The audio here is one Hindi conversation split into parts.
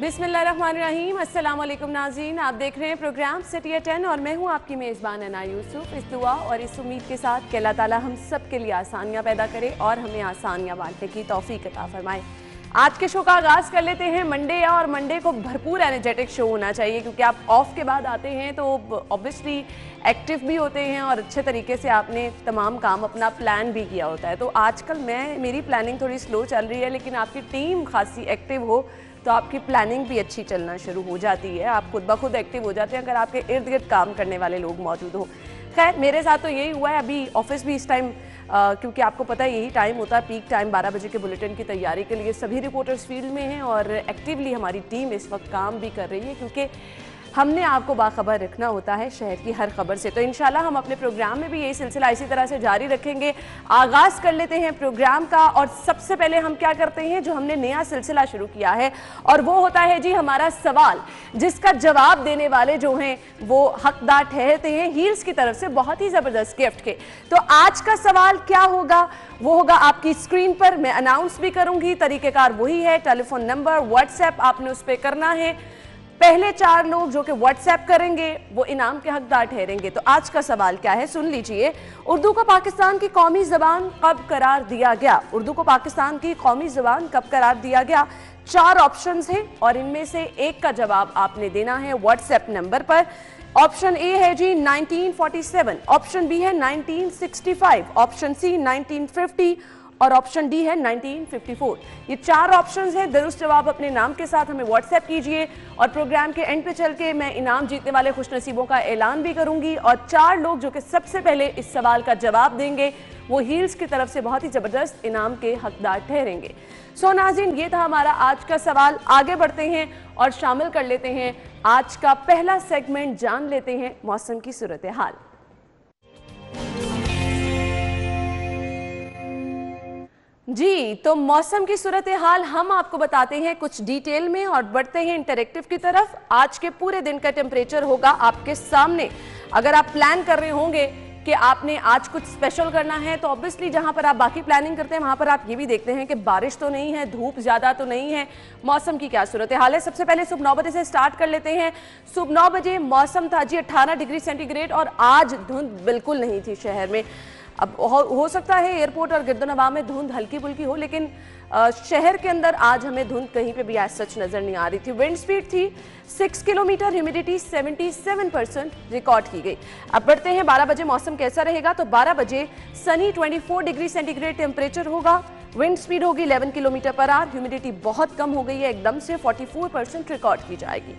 बिस्मिल्लाहिर्रहमानिर्रहीम। अस्सलाम वालेकुम नाज़रीन, आप देख रहे हैं प्रोग्राम सिटी एट 10 और मैं हूं आपकी मेज़बान अना यूसुफ। इस दुआ और इस उम्मीद के साथ कि अल्लाह ताला हम सब के लिए आसानियां पैदा करे और हमें आसानियां बांटने की तौफीक अता फरमाए। आज के शो का आगाज़ कर लेते हैं मंडे और मंडे को भरपूर एनर्जेटिक शो होना चाहिए क्योंकि आप ऑफ के बाद आते हैं तो ऑब्वियसली एक्टिव भी होते हैं और अच्छे तरीके से आपने तमाम काम अपना प्लान भी किया होता है। तो आजकल मेरी प्लानिंग थोड़ी स्लो चल रही है, लेकिन आपकी टीम खासी एक्टिव हो तो आपकी प्लानिंग भी अच्छी चलना शुरू हो जाती है। आप खुद ब खुद एक्टिव हो जाते हैं अगर आपके इर्द गिर्द काम करने वाले लोग मौजूद हो। खैर, मेरे साथ तो यही हुआ है। अभी ऑफिस भी इस टाइम क्योंकि आपको पता है यही टाइम होता है पीक टाइम, 12 बजे के बुलेटिन की तैयारी के लिए सभी रिपोर्टर्स फील्ड में हैं और एक्टिवली हमारी टीम इस वक्त काम भी कर रही है क्योंकि हमने आपको बाखबर रखना होता है शहर की हर खबर से। तो इंशाल्लाह हम अपने प्रोग्राम में भी यही सिलसिला इसी तरह से जारी रखेंगे। आगाज़ कर लेते हैं प्रोग्राम का और सबसे पहले हम क्या करते हैं, जो हमने नया सिलसिला शुरू किया है और वो होता है जी हमारा सवाल, जिसका जवाब देने वाले जो हैं वो हकदार ठहरते हैं हील्स की तरफ से बहुत ही ज़बरदस्त गिफ्ट के। तो आज का सवाल क्या होगा, वो होगा आपकी स्क्रीन पर, मैं अनाउंस भी करूंगी। तरीक़ेकार वही है, टेलीफोन नंबर, व्हाट्सएप आपने उस पर करना है। पहले 4 लोग जो कि व्हाट्सएप करेंगे वो इनाम के हकदार ठहरेंगे। तो आज का सवाल क्या है, सुन लीजिए। उर्दू को पाकिस्तान की कौमी ज़बान कब करार दिया गया? उर्दू को पाकिस्तान की कौमी ज़बान कब करार दिया गया? 4 ऑप्शंस हैं और इनमें से एक का जवाब आपने देना है व्हाट्सएप नंबर पर। ऑप्शन ए है जी 1947, ऑप्शन बी है 1965, ऑप्शन सी 1950 और ऑप्शन डी है 1954। ये 4 ऑप्शंस हैं। दुरुस्त जवाब अपने नाम के साथ हमें व्हाट्सएप कीजिए और प्रोग्राम के एंड पे चल के मैं इनाम जीतने वाले खुशनसीबों का ऐलान भी करूंगी और 4 लोग जो कि सबसे पहले इस सवाल का जवाब देंगे वो हील्स की तरफ से बहुत ही ज़बरदस्त इनाम के हकदार ठहरेंगे। सो नाज़रीन, ये था हमारा आज का सवाल। आगे बढ़ते हैं और शामिल कर लेते हैं आज का पहला सेगमेंट, जान लेते हैं मौसम की सूरत हाल। जी, तो मौसम की सूरत हाल हम आपको बताते हैं कुछ डिटेल में और बढ़ते हैं इंटरेक्टिव की तरफ। आज के पूरे दिन का टेम्परेचर होगा आपके सामने। अगर आप प्लान कर रहे होंगे कि आपने आज कुछ स्पेशल करना है तो ऑब्वियसली जहां पर आप बाकी प्लानिंग करते हैं वहां पर आप ये भी देखते हैं कि बारिश तो नहीं है, धूप ज़्यादा तो नहीं है, मौसम की क्या सूरत हाल है। सबसे पहले सुबह 9 बजे से स्टार्ट कर लेते हैं। सुबह 9 बजे मौसम था जी 18 डिग्री सेंटीग्रेड और आज धुंध बिल्कुल नहीं थी शहर में। अब हो सकता है एयरपोर्ट और गिरदोनवा में धुंध हल्की फुल्की हो, लेकिन शहर के अंदर आज हमें धुंध कहीं पे भी आज सच नज़र नहीं आ रही थी। विंड स्पीड थी 6 किलोमीटर, ह्यूमिडिटी 77% रिकॉर्ड की गई। अब बढ़ते हैं 12 बजे मौसम कैसा रहेगा। तो 12 बजे सनी 24 डिग्री सेंटीग्रेड टेम्परेचर होगा, विंड स्पीड होगी 11 किलोमीटर पर आवर, ह्यूमिडिटी बहुत कम हो गई है, एकदम से 44% रिकॉर्ड की जाएगी।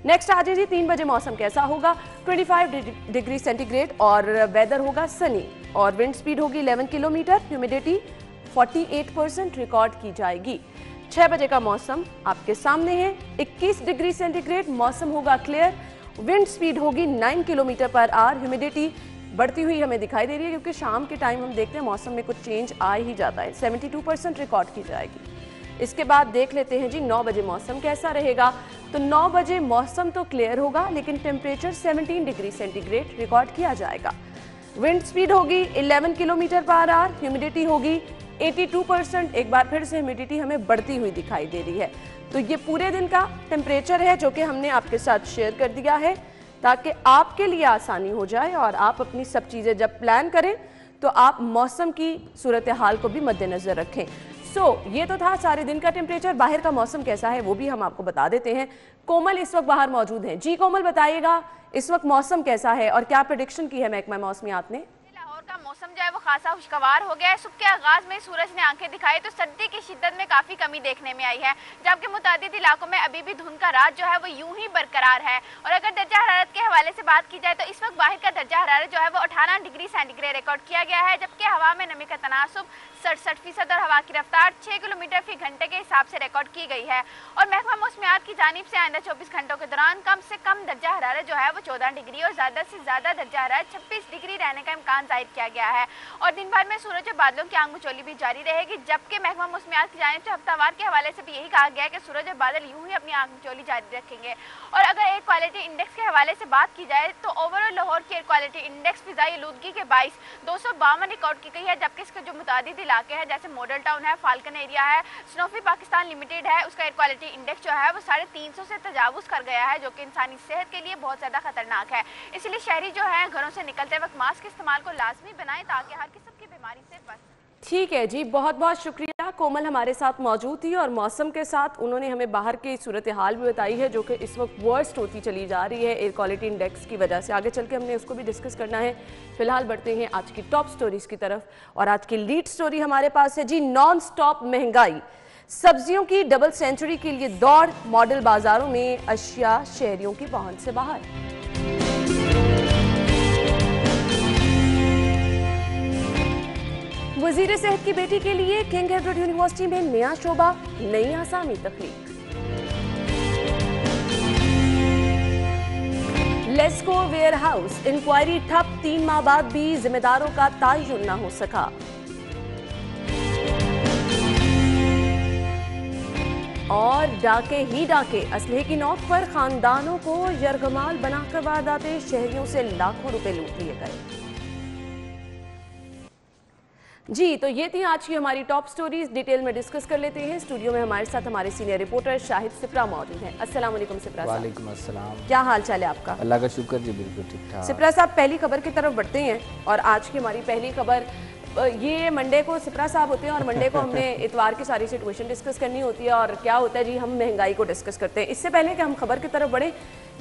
नेक्स्ट आ जाइए 3 बजे मौसम कैसा होगा। 25 डिग्री सेंटीग्रेड और वेदर होगा सनी और विंड स्पीड होगी 11 किलोमीटर, ह्यूमिडिटी 48% रिकॉर्ड की जाएगी। 6 बजे का मौसम आपके सामने है। 21 डिग्री सेंटीग्रेड, मौसम होगा क्लियर, विंड स्पीड होगी 9 किलोमीटर पर आवर, ह्यूमिडिटी बढ़ती हुई हमें दिखाई दे रही है क्योंकि शाम के टाइम हम देखते हैं मौसम में कुछ चेंज आ ही जाता है। 72% रिकॉर्ड की जाएगी। इसके बाद देख लेते हैं जी 9 बजे मौसम कैसा रहेगा। तो 9 बजे मौसम तो क्लियर होगा लेकिन टेम्परेचर 17 डिग्री सेंटीग्रेड रिकॉर्ड किया जाएगा। विंड स्पीड होगी 11 किलोमीटर पर आवर, ह्यूमिडिटी होगी 82%। एक बार फिर से ह्यूमिडिटी हमें बढ़ती हुई दिखाई दे रही है। तो ये पूरे दिन का टेम्परेचर है जो कि हमने आपके साथ शेयर कर दिया है ताकि आपके लिए आसानी हो जाए और आप अपनी सब चीज़ें जब प्लान करें तो आप मौसम की सूरत हाल को भी मद्देनज़र रखें। ये तो था सारे दिन का टेम्परेचर। बाहर का मौसम कैसा है वो भी हम आपको बता देते हैं। कोमल इस वक्त बाहर मौजूद हैं। जी कोमल, बताइएगा इस वक्त मौसम कैसा है और क्या प्रेडिक्शन की है महकमा मौसमियात ने? का मौसम जो है वो खासा खुशगवार हो गया है। सुबह के आगाज में सूरज ने आंखें दिखाई तो सर्दी की शिद्दत में काफी कमी देखने में आई है, जबकि मुतादिद इलाकों में अभी भी धुंध का राज जो है वो यूं ही बरकरार है। और अगर दर्जा हरारत के हवाले से बात की जाए तो इस वक्त बाहर का दर्जा हरारत जो है वो 18 डिग्री सेंटीग्रेड रिकॉर्ड किया गया है, जबकि हवा में नमी का तनासुब 67% और हवा की रफ्तार 6 किलोमीटर फी घंटे के हिसाब से रिकॉर्ड की गई है। और महकमा मौसमियात की जानिब से आइंदा 24 घंटों के दौरान कम से कम दर्जा हरारत जो है वो 14 डिग्री और ज्यादा से ज्यादा दर्जा हरारत 26 डिग्री रहने का इम्कान जाहिर किया गया है। और दिन भर में सूरज और बादलों की आंख मिचौली भी जारी रहेगी, जबकि महकमा मौसमियात की जानिब से हफ्तावार के हवाले से भी यही कहा गया है कि सूरज और बादल यूं ही अपनी आंख मिचौली जारी रखेंगे। और अगर एयर क्वालिटी इंडेक्स के हवाले से बात बात की जाए तो ओवरऑल लाहौर की एयर क्वालिटी इंडेक्स फिजाई आलूदगी के 252 रिकॉर्ड की गई है, जबकि इसके जो मुतादिद इलाके हैं जैसे मॉडल टाउन है, फाल्कन एरिया है, स्नोफी पाकिस्तान लिमिटेड है, उसका एयर क्वालिटी इंडेक्स जो है वो 350 से तजावुज़ कर गया है, जो कि इंसानी सेहत के लिए बहुत ज़्यादा खतरनाक है। इसलिए शहरी जो है घरों से निकलते वक्त मास्क इस्तेमाल को लाजमी बनाएं ताकि हर किस्म की बीमारी से बच। ठीक है जी, बहुत बहुत शुक्रिया। कोमल हमारे साथ मौजूद थी और मौसम के साथ उन्होंने हमें बाहर की सूरत हाल भी बताई है, जो कि इस वक्त वर्स्ट होती चली जा रही है एयर क्वालिटी इंडेक्स की वजह से। आगे चल के हमने उसको भी डिस्कस करना है। फिलहाल बढ़ते हैं आज की टॉप स्टोरीज की तरफ और आज की लीड स्टोरी हमारे पास है जी, नॉन स्टॉप महंगाई, सब्जियों की डबल सेंचुरी के लिए दौड़, मॉडल बाजारों में अशिया शहरियों की पहुंच से बाहर। वजीर सेहत की बेटी के लिए किंग एडवर्ड यूनिवर्सिटी में नया शोबा, नई आसामी तख्लीक। लेस्को वेयर हाउस इंक्वायरी ठप, 3 माह बाद भी जिम्मेदारों का तयन न हो सका। और डाके ही डाके, असलहे की नोक पर खानदानों को यरगमाल बनाकर वारदाते, शहरियों से लाखों रुपए लूट लिए गए। जी, तो ये थी आज की हमारी टॉप स्टोरीज। डिटेल में डिस्कस कर लेते हैं। स्टूडियो में हमारे साथ हमारे सीनियर रिपोर्टर शाहिद सिप्रा मौजूद हैं। अस्सलाम वालेकुम सिप्रा साहब। वालेकुम अस्सलाम। क्या हाल चाल है आपका? अल्लाह का शुक्र जी, बिल्कुल ठीक ठाक। सिप्रा साहब, पहली खबर की तरफ बढ़ते हैं और आज की हमारी पहली खबर, ये मंडे को सिप्रा साहब होते हैं और मंडे को हमने इतवार की सारी सिचुएशन डिस्कस करनी होती है और क्या होता है जी, हम महंगाई को डिस्कस करते हैं। इससे पहले कि हम खबर की तरफ बढ़े,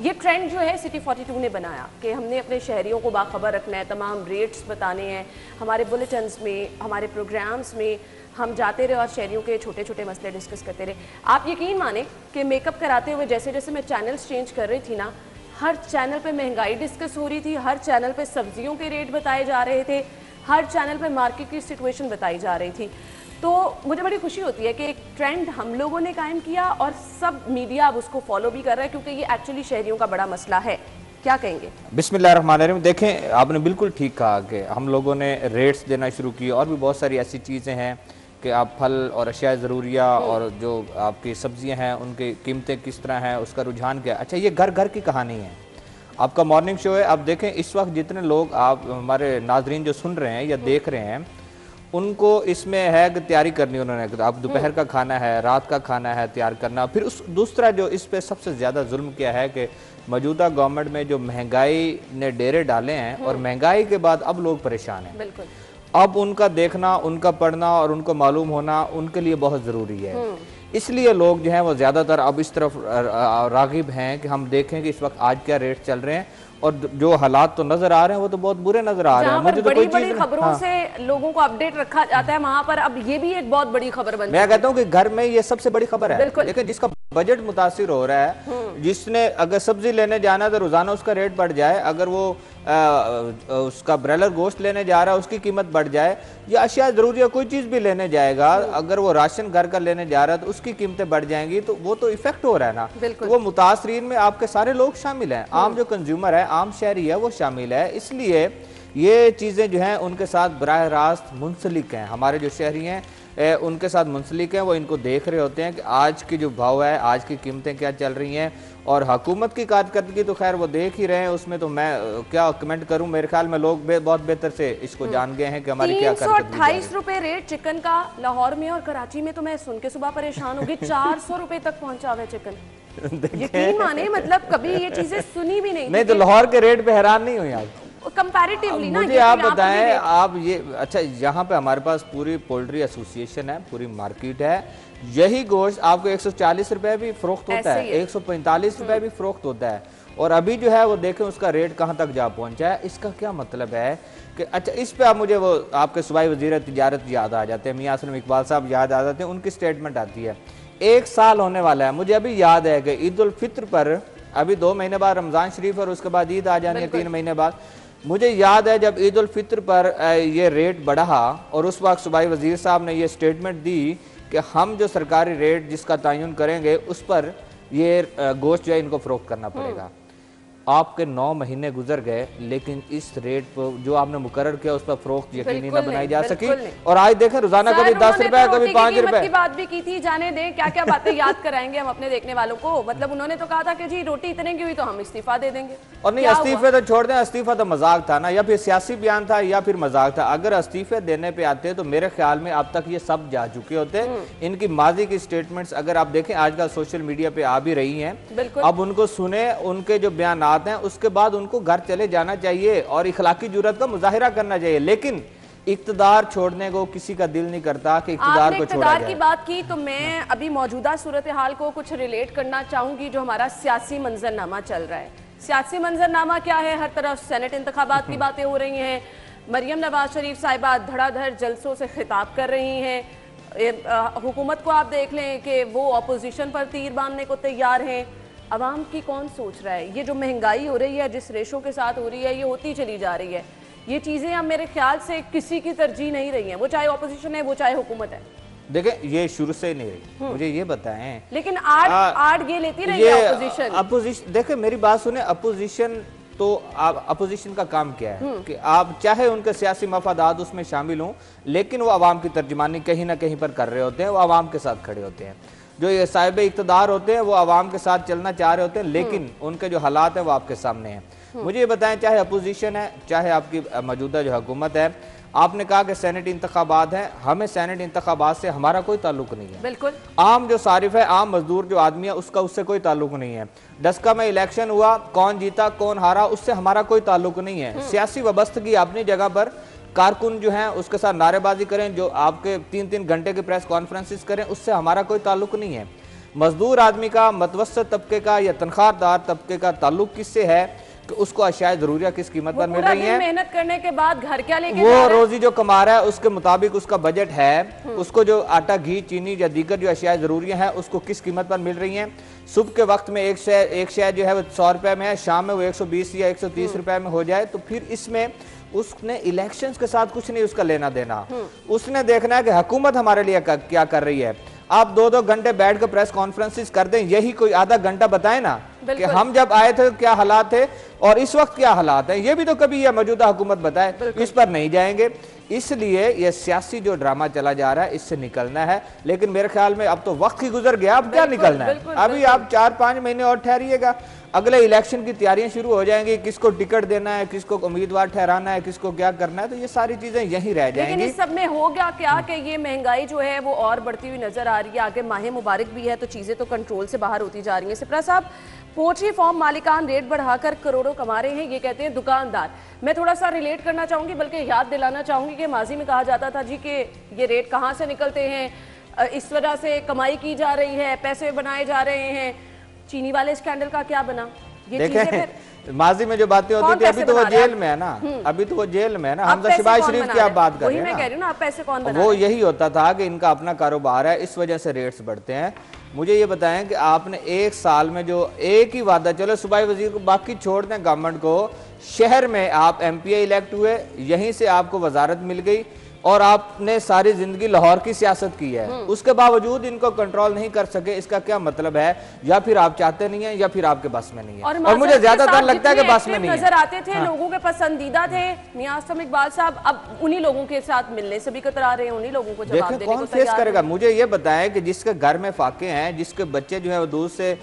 ये ट्रेंड जो है सिटी 42 ने बनाया कि हमने अपने शहरियों को बाखबर रखना है, तमाम रेट्स बताने हैं, हमारे बुलेटिन्स में, हमारे प्रोग्राम्स में हम जाते रहे और शहरियों के छोटे छोटे मसले डिस्कस करते रहे। आप यकीन माने कि मेकअप कराते हुए जैसे जैसे मैं चैनल्स चेंज कर रही थी ना, हर चैनल पे महंगाई डिस्कस हो रही थी, हर चैनल पे सब्जियों के रेट बताए जा रहे थे, हर चैनल पे मार्केट की सिचुएशन बताई जा रही थी। तो मुझे बड़ी खुशी होती है कि एक ट्रेंड हम लोगों ने कायम किया और सब मीडिया अब उसको फॉलो भी कर रहा है, क्योंकि ये एक्चुअली शहरियों का बड़ा मसला है। क्या कहेंगे? बिस्मिल्लाहिर्रहमानिर्रहीम। देखें, आपने बिल्कुल ठीक कहा कि हम लोगों ने रेट्स देना शुरू किए और भी बहुत सारी ऐसी चीज़ें हैं कि आप फल और अशिया ज़रूरिया और जो आपकी सब्जियां हैं उनकी कीमतें किस तरह हैं, उसका रुझान क्या है। अच्छा, ये घर घर की कहानी है, आपका मॉर्निंग शो है। अब देखें, इस वक्त जितने लोग आप हमारे नाजरीन जो सुन रहे हैं या देख रहे हैं, उनको इसमें है कि तैयारी करनी उन्होंने, अब दोपहर का खाना है, रात का खाना है तैयार करना। फिर उस दूसरा जो इस पे सबसे ज़्यादा जुल्म किया है कि मौजूदा गवर्नमेंट में जो महंगाई ने डेरे डाले हैं और महंगाई के बाद अब लोग परेशान हैं। बिल्कुल। अब उनका देखना, उनका पढ़ना और उनको मालूम होना उनके लिए बहुत ज़रूरी है। इसलिए लोग जो हैं वो ज़्यादातर अब इस तरफ रागिब हैं कि हम देखें कि इस वक्त आज क्या रेट चल रहे हैं और जो हालात तो नजर आ रहे हैं वो तो बहुत बुरे नजर आ रहे हैं। मुझे तो कोई बड़ी खबरों से लोगों को अपडेट रखा जाता है, वहां पर अब ये भी एक बहुत बड़ी खबर बन मैं कहता हूँ कि घर में ये सबसे बड़ी खबर है। लेकिन जिसका बजट मुतासिर हो रहा है, जिसने अगर सब्जी लेने जाना तो रोजाना उसका रेट बढ़ जाए, अगर वो उसका ब्रॉयलर गोश्त लेने जा रहा है उसकी कीमत बढ़ जाए, या अशिया जरूरी है कोई चीज़ भी लेने जाएगा, अगर वो राशन घर का लेने जा रहा है तो उसकी कीमतें बढ़ जाएंगी, तो वो तो इफेक्ट हो रहा है ना। तो वो मुतासरीन में आपके सारे लोग शामिल हैं, आम जो कंज्यूमर है, आम शहरी है, वो शामिल है। इसलिए ये चीज़ें जो हैं उनके साथ बराह रास्त मुंसलिक हैं। हमारे जो शहरी हैं उनके साथ मुंसलिक हैं, वो इनको देख रहे होते हैं कि आज की जो भाव है, आज की कीमतें क्या चल रही हैं। और हुकूमत की कारकर्दगी तो खैर वो देख ही रहे हैं, उसमें तो मैं क्या कमेंट करूं। मेरे ख्याल में लोग बहुत बेहतर से इसको जान गए हैं कि हमारी क्या कारकर्दगी। 328 रुपए रेट चिकन का लाहौर में, और कराची में तो मैं सुन के सुबह परेशान हो गई, 400 रुपए तक पहुंचा हुआ चिकन। यकीन माने, मतलब कभी ये चीजें सुनी भी नहीं। तो लाहौर के रेट पे हैरान नहीं हुई आप कंपैरेटिवली ना। मुझे आप बताएं, आप ये अच्छा, यहाँ पे हमारे पास पूरी पोल्ट्री एसोसिएशन है, पूरी मार्केट है, यही गोश्त आपको 140 रुपए भी फरोख्त होता है, 145 रुपए भी फरोख्त होता है। और अभी जो है वो देखें उसका रेट कहाँ तक जा पहुंचा है। इसका क्या मतलब है कि अच्छा, इस पे आप मुझे वो आपके सूबाई वज़ीर तिजारत याद आ जाते हैं, मियां असलम इकबाल साहब याद आ जाते हैं। उनकी स्टेटमेंट आती है, 1 साल होने वाला है। मुझे अभी याद है कि ईद उल फित्र पर अभी 2 महीने बाद रमज़ान शरीफ और उसके बाद ईद आ जानी है 3 महीने बाद। मुझे याद है जब ईद उल फित्र पर ये रेट बढ़ा और उस वक्त सूबाई वज़ीर साहब ने ये स्टेटमेंट दी कि हम जो सरकारी रेट जिसका तयन करेंगे उस पर ये गोश्त जो है इनको फ़रोख्त करना पड़ेगा। आपके 9 महीने गुजर गए, लेकिन इस रेट पर जो आपने मुकर्रर किया उस पर फरोख्त यकीनी न बनाई जा सकी। और आज देखें रोजाना कभी 10 रुपए कभी 5 रुपए की बात भी की थी, जाने दें क्या क्या बातें याद कराएंगे हम अपने देखने वालों को। मतलब उन्होंने तो कहा था कि जी रोटी इतने की हुई तो हम इस्तीफा दे देंगे। और नहीं, इस्तीफे तो छोड़ दें, इस्तीफा तो मजाक था ना, या फिर सियासी बयान था या फिर मजाक था। अगर इस्तीफे देने पे आते तो मेरे ख्याल में अब तक ये सब जा चुके होते। इनकी माजी की स्टेटमेंट्स अगर आप देखें आजकल सोशल मीडिया पे आ भी रही हैं, अब उनको सुने, उनके जो बयानात हैं, उसके बाद उनको घर चले जाना चाहिए और इखलाकी जुर्रत का मुजाहिरा करना चाहिए। लेकिन इक्तदार छोड़ने को किसी का दिल नहीं करता कि इक्तदार को छोड़ा जाए। की बात की तो मैं अभी मौजूदा सूरत हाल को कुछ रिलेट करना चाहूंगी। जो हमारा सियासी मंजरनामा चल रहा है, सियासी मंजरनामा क्या है, हर तरफ सेनेट इंतखाबात की बातें हो रही हैं, मरियम नवाज शरीफ साहिबा धड़ाधड़ जलसों से खिताब कर रही हैं, हुकूमत को आप देख लें कि वो अपोजिशन पर तीर बांधने को तैयार हैं। अवाम की कौन सोच रहा है? ये जो महंगाई हो रही है, जिस रेशों के साथ हो रही है, ये होती चली जा रही है। ये चीजें अब मेरे ख्याल से किसी की तरजीह नहीं रही हैं, वो चाहे ऑपोजिशन है वो चाहे हुकूमत है। देखें ये शुरू से नहीं रही, मुझे ये बताएं। लेकिन आड़ ये लेती रही है अपोजिशन। देखें मेरी बात सुने, अपोजिशन तो अपोजिशन का काम क्या है कि आप चाहे उनके सियासी मफादात उसमें शामिल हों, लेकिन वो आवाम की तर्जुमानी कहीं ना कहीं पर कर रहे होते हैं, वो आवाम के साथ खड़े होते हैं। जो ये साहिब इक़्तिदार होते हैं वो आवाम के साथ चलना चाह रहे होते हैं, लेकिन उनके जो हालात हैं वो आपके सामने हैं। मुझे ये बताएं, चाहे अपोजिशन है चाहे आपकी मौजूदा जो हुकूमत है, आपने कहा कि सेनेट इंतखाबात हैं, हमें सेनेट इंतखाबात से हमारा कोई ताल्लुक नहीं है। बिल्कुल। आम जो सारिफ है, आम मजदूर जो आदमी है, उसका उससे कोई ताल्लुक नहीं है। डस्का में इलेक्शन हुआ, कौन जीता कौन हारा उससे हमारा कोई ताल्लुक नहीं है। सियासी वाबस्तगी अपनी जगह पर, कारकुन जो हैं उसके साथ नारेबाजी करें, जो आपके 3-3 घंटे के प्रेस कॉन्फ्रेंसिस करें, उससे हमारा कोई ताल्लुक नहीं है। मजदूर आदमी का, मतवसत तबके का या तनख्वाहदार तबके का ताल्लुक किससे है कि उसको अशिया ज़रूरिया किस कीमत पर मिल रही है। मेहनत करने के बाद घर क्या लेके वो रोजी जो कमा रहा है उसके मुताबिक उसका बजट है, उसको जो आटा घी चीनी या दीगर जो अशिया ज़रूरियाँ हैं उसको किस कीमत पर मिल रही हैं। सुबह के वक्त में एक शेयर जो है वो 100 रुपये में है, शाम में वो 120 या 130 रुपये में हो जाए, तो फिर इसमें उसने इलेक्शंस के साथ कुछ नहीं उसका लेना देना। उसने देखना है कि हुकूमत हमारे लिए क्या कर रही है। आप 2-2 घंटे बैठ कर प्रेस कॉन्फ्रेंसिस कर दें, यही कोई आधा घंटा बताए ना कि हम जब आए थे क्या हालात थे और इस वक्त क्या हालात हैं, ये भी तो कभी ये मौजूदा हुकूमत बताए। इस पर नहीं जाएंगे, इसलिए ये सियासी जो ड्रामा चला जा रहा है इससे निकलना है। लेकिन मेरे ख्याल में अब तो वक्त ही गुजर गया, अब क्या निकलना है। अभी आप 4-5 महीने और ठहरिएगा, अगले इलेक्शन की तैयारियां शुरू हो जाएंगी, किसको टिकट देना है, किसको उम्मीदवार ठहराना है, किसको क्या करना है, तो ये सारी चीजें यहीं रह जाएंगी। लेकिन इस सब में हो गया क्या कि ये महंगाई जो है वो और बढ़ती हुई नजर आ रही है। आगे माह मुबारक भी है तो चीजें तो कंट्रोल से बाहर होती जा रही हैं। सिप्रा साहब, पोल्ट्री फार्म मालिकान रेट बढ़ाकर करोड़ों कमा रहे हैं, ये कहते हैं दुकानदार। मैं थोड़ा सा रिलेट करना चाहूंगी, बल्कि याद दिलाना चाहूंगी कि माजी में कहा जाता था जी कि ये रेट कहाँ से निकलते हैं, इस वजह से कमाई की जा रही है, पैसे बनाए जा रहे हैं। चीनी वाले स्कैंडल का क्या बना? ये देखें माजी में जो बातें होती थी, अभी तो वो जेल में है ना, अभी तो वो जेल में है ना। हमजा शहबाज शरीफ की आप बात कर रहे हैं ना, पैसे कौन बना? वो यही होता था कि इनका अपना कारोबार है, इस वजह से रेट्स बढ़ते हैं। मुझे ये बताएं कि आपने 1 साल में जो एक ही वादा, चलो सूबाई वजीर को बाकी छोड़ दें गवर्नमेंट को, शहर में आप MPA इलेक्ट हुए, यहीं से आपको वजारत मिल गई और आपने सारी जिंदगी लाहौर की सियासत की है, उसके बावजूद इनको कंट्रोल नहीं कर सके। इसका क्या मतलब है? या फिर आप चाहते नहीं है या फिर आपके बस में नहीं है। और मुझे ज्यादातर लगता है कि बस में नहीं है। नजर आते थे, लोगों के पसंदीदा थे मियां आसम इकबाल साहब, अब उन्हीं लोगों के साथ मिलने से भी कतरा रहे हैं, उन्हीं लोगों को जवाब देने को कौन फेस करेगा? मुझे ये बताएं कि जिसके घर में फाके हैं, जिसके बच्चे जो है वो दूध से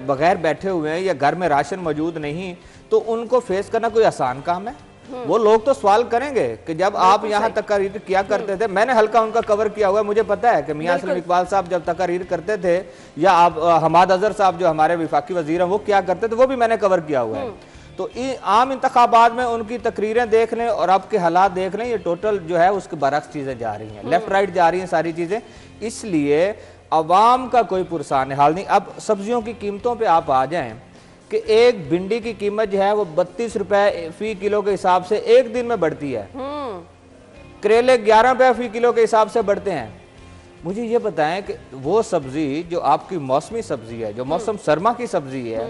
बगैर बैठे हुए हैं या घर में राशन मौजूद नहीं, तो उनको फेस करना कोई आसान काम है? वो लोग तो सवाल करेंगे कि जब आप यहाँ तकरीर किया करते थे, मैंने हल्का उनका कवर किया हुआ है, मुझे पता है कि मियां आसम इकबाल साहब जब तकरीर करते थे या आप हमाद अजहर साहब जो हमारे विफाकी वजीर हैं वो क्या करते थे, वो भी मैंने कवर किया हुआ है। तो आम इंतखाबात में उनकी तकरीरें देख लें और आपके हालात देख लें, ये टोटल जो है उसके बरक्स चीजें जा रही हैं, लेफ्ट राइट जा रही हैं सारी चीजें। इसलिए अवाम का कोई पुरसान हाल नहीं। अब सब्जियों की कीमतों पर आप आ जाएं कि एक भिंडी की कीमत जो है वो 32 रुपए फी किलो के हिसाब से एक दिन में बढ़ती है, करेले 11 रुपए फी किलो के हिसाब से बढ़ते हैं। मुझे ये बताएं कि वो सब्जी जो आपकी मौसमी सब्जी है, जो मौसम सरमा की सब्जी है,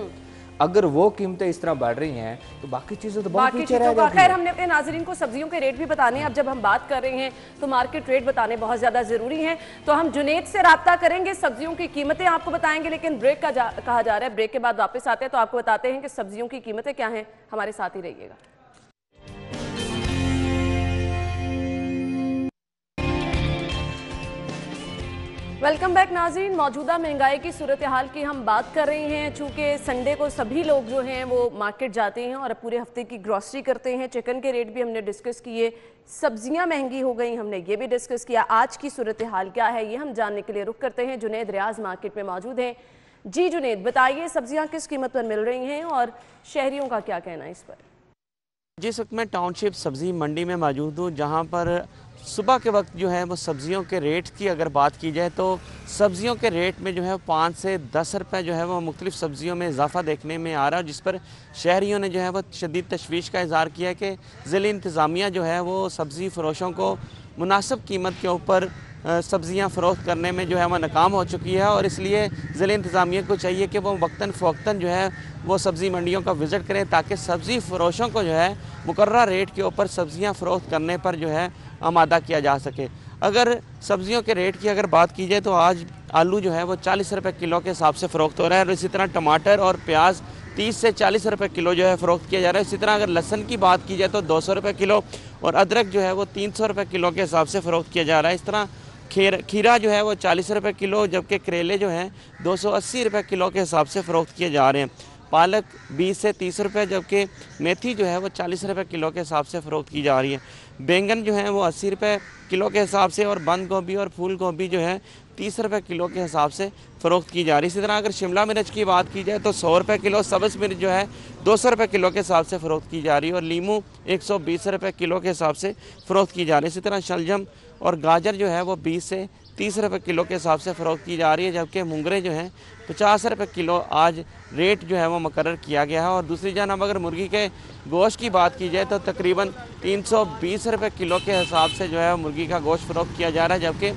अगर वो कीमतें इस तरह बढ़ रही हैं तो बाकी चीज़ें तो बहुत पीछे रह जाती खैर, हमने अपने नाज़रीन को सब्जियों के रेट भी बताने हैं। अब जब हम बात कर रहे हैं तो मार्केट रेट बताने बहुत ज़्यादा ज़रूरी हैं। तो हम जुनेद से राब्ता करेंगे, सब्जियों की कीमतें आपको बताएंगे, लेकिन ब्रेक का कहा जा रहा है। ब्रेक के बाद वापस आते हैं तो आपको बताते हैं कि सब्जियों की कीमतें क्या हैं। हमारे साथ ही रहिएगा। वेलकम बैक नाज़रीन। मौजूदा महंगाई की सूरत हाल की हम बात कर रहे हैं। चूँकि संडे को सभी लोग जो हैं वो मार्केट जाते हैं और पूरे हफ्ते की ग्रॉसरी करते हैं। चिकन के रेट भी हमने डिस्कस किए, सब्जियां महंगी हो गई, हमने ये भी डिस्कस किया। आज की सूरत हाल क्या है ये हम जानने के लिए रुख करते हैं। जुनेद रियाज मार्केट में मौजूद हैं। जी जुनेद, बताइए सब्जियाँ किस कीमत पर मिल रही हैं और शहरियों का क्या कहना है इस पर? जिस वक्त मैं टाउनशिप सब्ज़ी मंडी में मौजूद हूँ, जहाँ पर सुबह के वक्त जो है वो सब्ज़ियों के रेट की अगर बात की जाए तो सब्ज़ियों के रेट में जो है 5 से 10 रुपये जो है वो मुख्तलिफ़ सब्ज़ियों में इजाफ़ा देखने में आ रहा है, जिस पर शहरियों ने जो है वो शदीद तशवीश का इज़हार किया कि ज़िला इंतज़ामिया जो है वो सब्ज़ी फ़रोशों को मुनासिब कीमत के ऊपर सब्ज़ियाँ फ़रोख्त करने में जो है वह नाकाम हो चुकी है, और इसलिए ज़िला इंतज़ामिया को चाहिए कि वो वक्तन फ़वक्तन जो है वो सब्ज़ी मंडियों का विज़िट करें, ताकि सब्ज़ी फ़रोशों को जो है मुकर्ररा रेट के ऊपर सब्ज़ियाँ फ़रोख्त करने पर जो है आमादा किया जा सके। अगर सब्ज़ियों के रेट की अगर बात की जाए तो आज आलू जो है वो 40 रुपये किलो के हिसाब से फ़रोख्त हो रहा है, और इसी तरह टमाटर और प्याज 30 से 40 रुपये किलो जो है फ़रोख्त किया जा रहा है। इसी तरह अगर लहसुन की बात की जाए तो 200 रुपये किलो, और अदरक जो है वो 300 रुपये किलो के हिसाब से फ़रोख्त किया जा रहा है। इस तरह खीरा जो है वो 40 रुपये किलो, जबकि करेले जो हैं 280 रुपये किलो के हिसाब से फ़रोख्त किए जा रहे हैं। पालक 20 से 30 रुपये, जबकि मेथी जो है वो 40 रुपये किलो के हिसाब से फ़रोख्त की जा रही है। बैंगन जो है वो 80 रुपये किलो के हिसाब से, और बंद गोभी और फूल गोभी जो है 30 रुपये किलो के हिसाब से फ़रोख्त की जा रही है। इसी तरह अगर शिमला मिर्च की बात की जाए तो 100 रुपये किलो, सब्ज़ मिर्च जो है 200 रुपये किलो के हिसाब से फ़रोख्त की जा रही है, और लीमू 120 रुपये किलो के हिसाब से फ़रोख्त की जा रही है। इसी तरह शलजम और गाजर जो है वो 20 से 30 रुपये किलो के हिसाब से फ़रोख्त की जा रही है, जबकि मुंगरे जो हैं 50 रुपये किलो आज रेट जो है वो मुकर्रर किया गया है। और दूसरी जानब अगर मुर्गी के गोश्त की बात की जाए तो तकरीबन 320 रुपये किलो के हिसाब से जो है मुर्गी का गोश्त फ़रोख्त किया जा रहा है, जबकि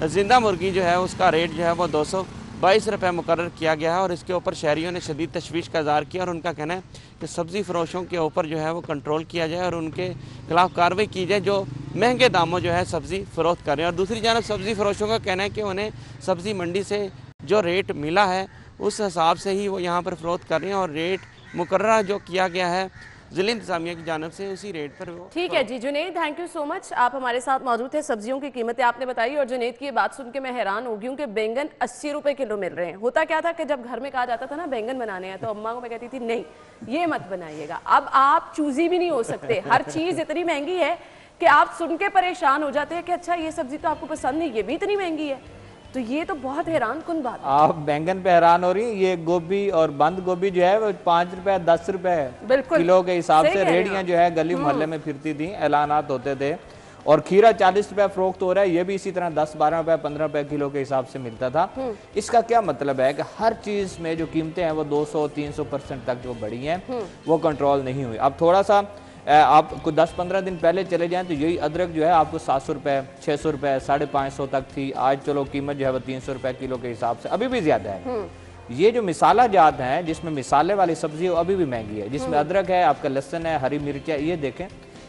ज़िंदा मुर्गी जो है उसका रेट जो है वो 222 रुपये मुकर्रर किया गया है। और इसके ऊपर शहरियों ने शदीद तशवीश का इज़हार किया, और उनका कहना है कि सब्ज़ी फ़रोशों के ऊपर जो है वो कंट्रोल किया जाए और उनके खिलाफ़ कार्रवाई की जाए जो महंगे दामों जो है सब्ज़ी फ़रोख्त कर रहे हैं। और दूसरी जानब सब्ज़ी फ़रोशों का कहना है कि उन्हें सब्ज़ी मंडी से जो रेट मिला है उस हिसाब से ही वो यहाँ पर फ़रोख्त कर रहे हैं, और रेट मुकर्ररा जो किया गया है ज़िला इंतज़ामिया की जानिब से उसी रेट पर वो। ठीक है जी Junaid, thank you so much, आप हमारे साथ मौजूद थे। सब्जियों की कीमतें आपने बताई, और जुनेद की ये बात सुन के मैं हैरान हो गई हूँ कि बैंगन 80 रुपये किलो मिल रहे हैं। होता क्या था कि जब घर में कहा जाता था ना बैंगन बनाने हैं तो अम्मा को मैं कहती थी नहीं ये मत बनाइएगा। अब आप चूज़ी भी नहीं हो सकते, हर चीज़ इतनी महंगी है कि आप सुन के परेशान हो जाते हैं कि अच्छा ये सब्जी तो आपको पसंद नहीं, ये भी इतनी महंगी है। तो ये तो बहुत हैरान कुन बात है। आप बैंगन पे हैरान हो रही हैं, ये गोभी और बंद गोभी जो है वो 5 रुपए 10 रुपए किलो के हिसाब से रेडियां जो है गली मोहल्ले में फिरती थी, ऐलानात होते थे। और खीरा 40 रुपए फ़रोख्त हो रहा है, ये भी इसी तरह 10-12 रुपए 15 रुपए किलो के हिसाब से मिलता था। इसका क्या मतलब है कि हर चीज़ में जो कीमतें हैं वो 200-300% तक जो बढ़ी हैं वो कंट्रोल नहीं हुई। अब थोड़ा सा आपको 10-15 दिन पहले चले जाएं तो यही अदरक जो है आपको 700 रुपये 600 रुपये 550 तक थी। आज चलो कीमत जो है वो 300 रुपये किलो के हिसाब से अभी भी ज़्यादा है। ये जो मिसाला जात हैं जिसमें मिसाले वाली सब्जी है वो अभी भी महंगी है, जिसमें अदरक है, आपका लहसुन है, हरी मिर्च है, ये देखें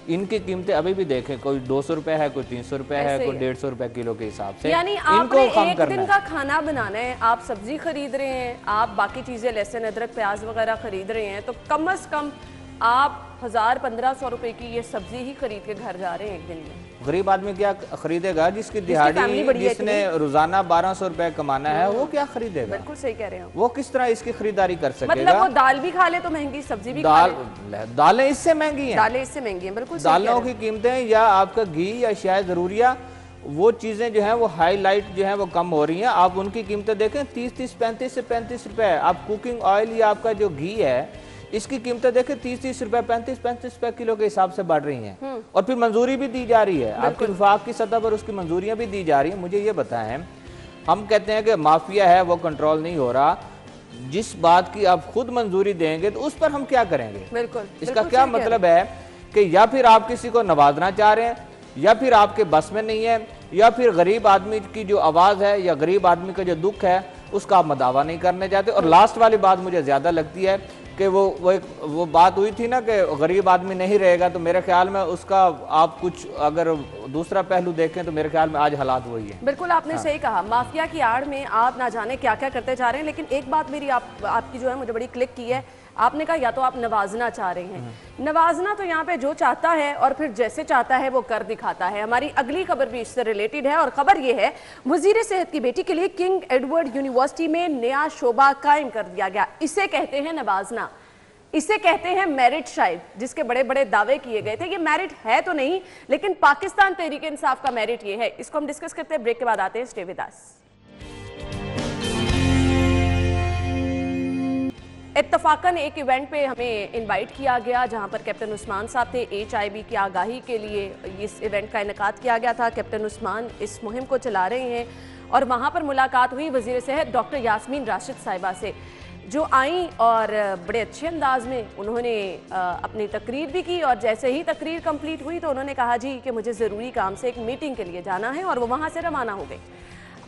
इनकी कीमतें अभी भी देखें, कोई 200 रुपये है, कोई 300 रुपये है, कोई 150 रुपये किलो के हिसाब से। यानी आपने एक दिन का खाना बनाना है, आप सब्जी खरीद रहे हैं, आप बाकी चीजें लहसुन अदरक प्याज वगैरह खरीद रहे हैं, तो कम से कम आप 1000-1500 रुपए की ये सब्जी ही खरीद के घर जा रहे हैं एक दिन में। गरीब आदमी क्या खरीदेगा? जिसकी दिहाड़ी, जिसने रोजाना 1200 रुपए कमाना है, वो क्या खरीदेगा? बिल्कुल सही कह रहे हैं। वो किस तरह इसकी खरीदारी कर सकेगा? मतलब वो दाल भी खा ले तो महंगी, सब्जी भी खा ले। दालें इससे महंगी हैं, दालें इससे महंगी हैं, बिल्कुल। दालों की कीमतें या आपका घी या शायद जरूरिया वो चीजें जो है वो हाईलाइट जो है वो कम हो रही हैं। आप उनकी कीमतें देखें 30-30, 35 से 35 रुपए। आप कुकिंग ऑयल या आपका जो घी है इसकी कीमतें देखें 30-30 रुपए 35-35 रुपए किलो के हिसाब से बढ़ रही हैं। और फिर मंजूरी भी दी जा रही है, आपकी विफाक की सतह पर उसकी मंजूरियां भी दी जा रही हैं। मुझे ये बताएं, हम कहते हैं कि माफिया है वो कंट्रोल नहीं हो रहा, जिस बात की आप खुद मंजूरी देंगे तो उस पर हम क्या करेंगे? बिल्कुल। इसका क्या मतलब है कि या फिर आप किसी को नवाजना चाह रहे हैं, या फिर आपके बस में नहीं है, या फिर गरीब आदमी की जो आवाज़ है या गरीब आदमी का जो दुख है उसका आप मदावा नहीं करने चाहते। और लास्ट वाली बात मुझे ज़्यादा लगती है कि वो बात हुई थी ना कि गरीब आदमी नहीं रहेगा, तो मेरे ख्याल में उसका आप कुछ अगर दूसरा पहलू देखें तो मेरे ख्याल में आज हालात वही है। बिल्कुल आपने सही कहा, माफिया की आड़ में आप ना जाने क्या क्या करते जा रहे हैं। लेकिन एक बात मेरी आपकी जो है मुझे बड़ी क्लिक की है, आपने कहा या तो आप नवाजना चाह रहे हैं, नवाजना तो यहाँ पे जो चाहता है और फिर जैसे चाहता है वो कर दिखाता है। हमारी अगली खबर भी इससे रिलेटेड है और खबर ये है, वजीर सेहत की बेटी के लिए किंग एडवर्ड यूनिवर्सिटी में नया शोबा कायम कर दिया गया। इसे कहते हैं नवाजना, इसे कहते हैं मेरिट। शायद जिसके बड़े बड़े दावे किए गए थे, ये मेरिट है तो नहीं, लेकिन पाकिस्तान तहरीक इंसाफ का मेरिट ये है। इसको हम डिस्कस करते हैं, ब्रेक के बाद आते हैं। Stay with us. इत्तफाकन एक इवेंट पे हमें इनवाइट किया गया जहां पर कैप्टन उस्मान साहब थे। HIV की आगाही के लिए इस इवेंट का इनेकाद किया गया था। कैप्टन उस्मान इस मुहिम को चला रहे हैं और वहां पर मुलाकात हुई वजीर सेहत डॉक्टर यास्मीन राशिद साहिबा से, जो आई और बड़े अच्छे अंदाज में उन्होंने अपनी तकरीर भी की। और जैसे ही तकरीर कंप्लीट हुई तो उन्होंने कहा जी कि मुझे ज़रूरी काम से एक मीटिंग के लिए जाना है, और वो वहाँ से रवाना हो गए।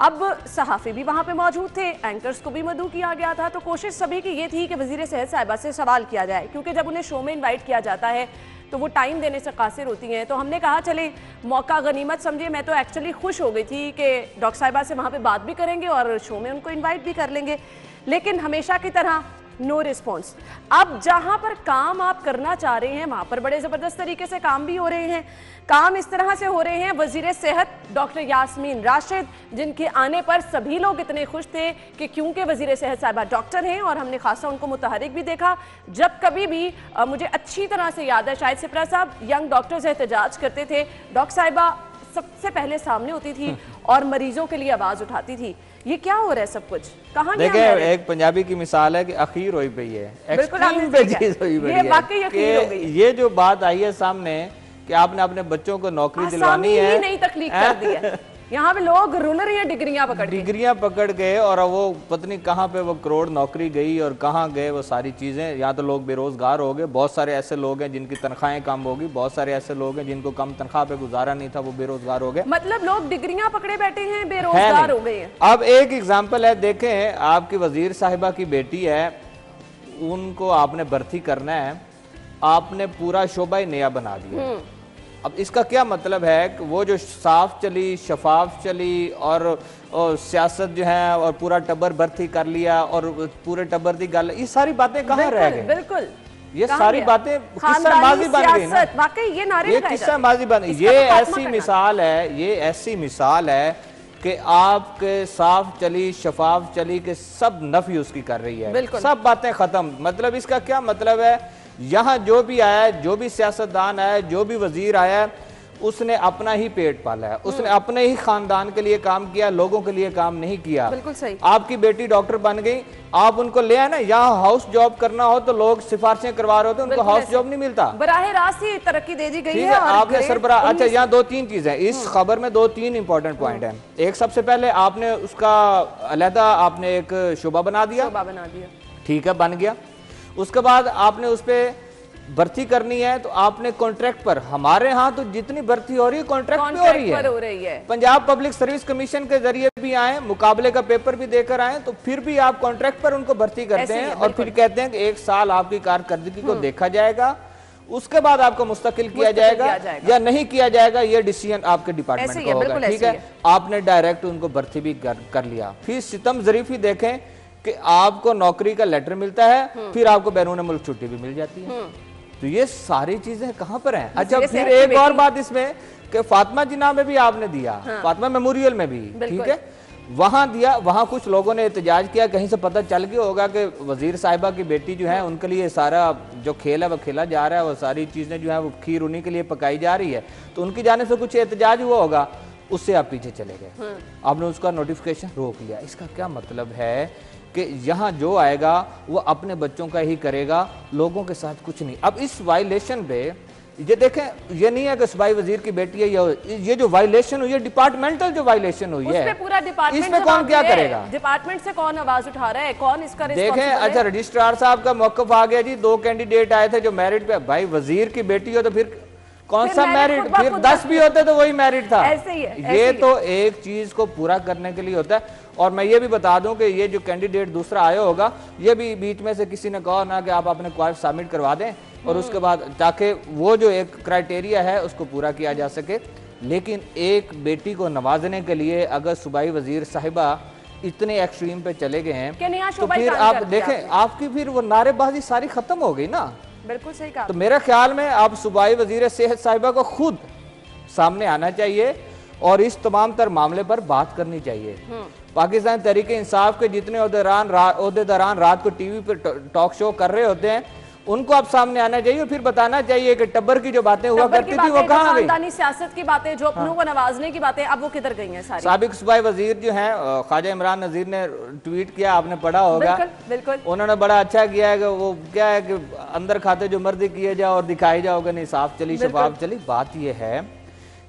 अब सहाफ़ी भी वहाँ पे मौजूद थे, एंकर्स को भी मदऊ किया गया था। तो कोशिश सभी की ये थी कि वज़ीर सेहत साहिबा से सवाल किया जाए, क्योंकि जब उन्हें शो में इन्वाइट किया जाता है तो वो टाइम देने से कासिर होती हैं। तो हमने कहा चले मौका गनीमत समझिए। मैं तो एक्चुअली खुश हो गई थी कि डॉक्टर साहिबा से वहाँ पे बात भी करेंगे और शो में उनको इन्वाइट भी कर लेंगे, लेकिन हमेशा की तरह नो रिस्पॉन्स। अब जहां पर काम आप करना चाह रहे हैं वहां पर बड़े ज़बरदस्त तरीके से काम भी हो रहे हैं। काम इस तरह से हो रहे हैं, वजीर सेहत डॉक्टर यास्मीन राशिद, जिनके आने पर सभी लोग इतने खुश थे कि क्योंकि वजीर सेहत साहिबा डॉक्टर हैं, और हमने खासा उनको मुतहरिक भी देखा। जब कभी भी मुझे अच्छी तरह से याद है, शायद सिपरा साहब यंग डॉक्टर्स एहतजाज करते थे, डॉक्टर साहिबा सबसे पहले सामने होती थी और मरीजों के लिए आवाज उठाती थी। ये क्या हो रहा है सब कुछ, कहाँ देखिए एक पंजाबी की मिसाल है कि अखीर हुई पई है, एक्सट्रीम पे चीज हुई पई है। वाकई अखीर हो गई। ये जो बात आई है सामने कि आपने अपने बच्चों को नौकरी दिलवानी है, नहीं तकलीफ कर दी है। यहाँ पे लोग रुल रही हैं डिग्रियां पकड़ गए, और वो पत्नी कहाँ पे वो करोड़ नौकरी गई और कहाँ गए वो सारी चीजें। या तो लोग बेरोजगार हो गए, बहुत सारे ऐसे लोग हैं जिनकी तनख्वाहें कम होगी, बहुत सारे ऐसे लोग हैं जिनको कम तनख्वाह पे गुजारा नहीं था, वो बेरोजगार हो गए। मतलब लोग डिग्रियां पकड़े बैठे हैं, बेरोजगार हो गए हैं। अब एक एग्जाम्पल है, देखें आपकी वजीर साहिबा की बेटी है, उनको आपने भर्ती करना है, आपने पूरा शोबा ही नया बना दिया। अब इसका क्या मतलब है कि वो जो साफ चली, शफाफ चली और सियासत जो है और पूरा टब्बर भर्ती कर लिया और पूरे टब्बर की गल, ये सारी बातें कहाँ रह गई? बिल्कुल ये सारी बातें किस्सा माजी बन गई ना। वाकई ये नारे ये किस्सा माजी बन गई। ये ऐसी मिसाल है, ये ऐसी मिसाल है कि आपके साफ चली, शफाफ चली के सब नफी उसकी कर रही है, सब बातें खत्म। मतलब इसका क्या मतलब है, यहाँ जो भी आया है, जो भी सियासतदान आया है, जो भी वजीर आया है, उसने अपना ही पेट पाला है, उसने अपने ही खानदान के लिए काम किया, लोगों के लिए काम नहीं किया। बिल्कुल सही। आपकी बेटी डॉक्टर बन गई, आप उनको ले आए ना, यहाँ हाउस जॉब करना हो तो लोग सिफारिशें करवा रहे होते, उनको हाउस जॉब नहीं मिलता, बराह रास्त ही तरक्की दे दी गई है। आपने सरबराह। अच्छा, यहाँ दो तीन चीजें इस खबर में, दो तीन इंपॉर्टेंट पॉइंट है। एक, सबसे पहले आपने उसका अलहदा आपने एक शोबा बना दिया, ठीक है, बन गया। उसके बाद आपने उस पर भर्ती करनी है तो आपने कॉन्ट्रैक्ट पर, हमारे यहाँ तो जितनी भर्ती हो रही है कॉन्ट्रैक्ट पे हो रही है। पंजाब पब्लिक सर्विस कमीशन के जरिए भी आए, मुकाबले का पेपर भी देकर आए, तो फिर भी आप कॉन्ट्रैक्ट पर उनको भर्ती करते हैं और फिर कहते हैं कि 1 साल आपकी कारकर्दगी को देखा जाएगा, उसके बाद आपको मुस्तकिल किया जाएगा या नहीं किया जाएगा, ये डिसीजन आपके डिपार्टमेंट का होगा। ठीक है, आपने डायरेक्ट उनको भर्ती भी कर लिया। फिर सितम ज़रीफी देखें कि आपको नौकरी का लेटर मिलता है, फिर आपको बैरून मुल्क छुट्टी भी मिल जाती है। तो ये सारी चीजें कहां पर हैं? अच्छा, फिर एक और बात इसमें कि फातिमा जिन्ना में भी आपने दिया, फातिमा मेमोरियल में भी, ठीक है, वहां दिया। वहां कुछ लोगों ने एहतजाज किया, कहीं से पता चल गया होगा कि वजीर साहिबा की बेटी जो है उनके लिए सारा जो खेल है वो खेला जा रहा है, वो सारी चीजें जो है वो खीर उन्हीं के लिए पकाई जा रही है, तो उनकी जाने से कुछ एहतजाज हुआ होगा, उससे आप पीछे चले गए, आपने उसका नोटिफिकेशन रोक लिया। इसका क्या मतलब है कि यहाँ जो आएगा वो अपने बच्चों का ही करेगा, लोगों के साथ कुछ नहीं। अब इस वायलेशन पे ये देखें, ये नहीं है कि सूबाई वजीर की बेटी है, ये जो वायलेशन हुई है डिपार्टमेंटल जो वायलेशन हुई है, पूरा डिपार्टमेंट, इसमें कौन क्या करेगा? डिपार्टमेंट से कौन आवाज उठा रहा है, कौन इसका देखें। अच्छा, रजिस्ट्रार साहब का मौकफ आ गया जी, 2 कैंडिडेट आए थे जो मैरिट पे। भाई वजीर की बेटी हो तो फिर कौन सा मैरिट, फिर 10 भी होते तो वही मैरिट था। ऐसे ही है, ये तो एक चीज को पूरा करने के लिए होता है। और मैं ये भी बता दूं कि ये जो कैंडिडेट दूसरा आया होगा, ये भी बीच में से किसी ने कहा ना कि आप अपने क्वालिफाई सबमिट करवा दें और उसके बाद ताकि वो जो एक क्राइटेरिया है उसको पूरा किया जा सके। लेकिन एक बेटी को नवाजने के लिए अगर सूबाई वजीर साहिबा इतने एक्सट्रीम पे चले गए हैं तो फिर आप देखें आपकी फिर वो नारेबाजी सारी खत्म हो गई ना। बिल्कुल सही कहा। तो मेरे ख्याल में आप सूबाई वजीर सेहत साहिबा को खुद सामने आना चाहिए और इस तमाम तर मामले पर बात करनी चाहिए। पाकिस्तान तहरीक इंसाफ के जितने ओहदेदारान रात को टीवी पर टॉक शो कर रहे होते हैं उनको अब सामने आना चाहिए और फिर बताना चाहिए कि टब्बर की जो बातें हुआ करती थी वो कहाँ गई, खानदानी सियासत की बातें, जो अपनों को नवाजने की बातें, अब वो किधर गई हैं सारी। साबिक सूबाई वजीर जो हैं ख्वाजा इमरान नजीर ने ट्वीट किया, आपने पढ़ा होगा। बिल्कुल। उन्होंने बड़ा अच्छा किया है कि वो क्या है कि अंदर खाते जो मर्जी किए जाओ और दिखाई जाओगे नहीं, साफ चली शफाफ चली। बात यह है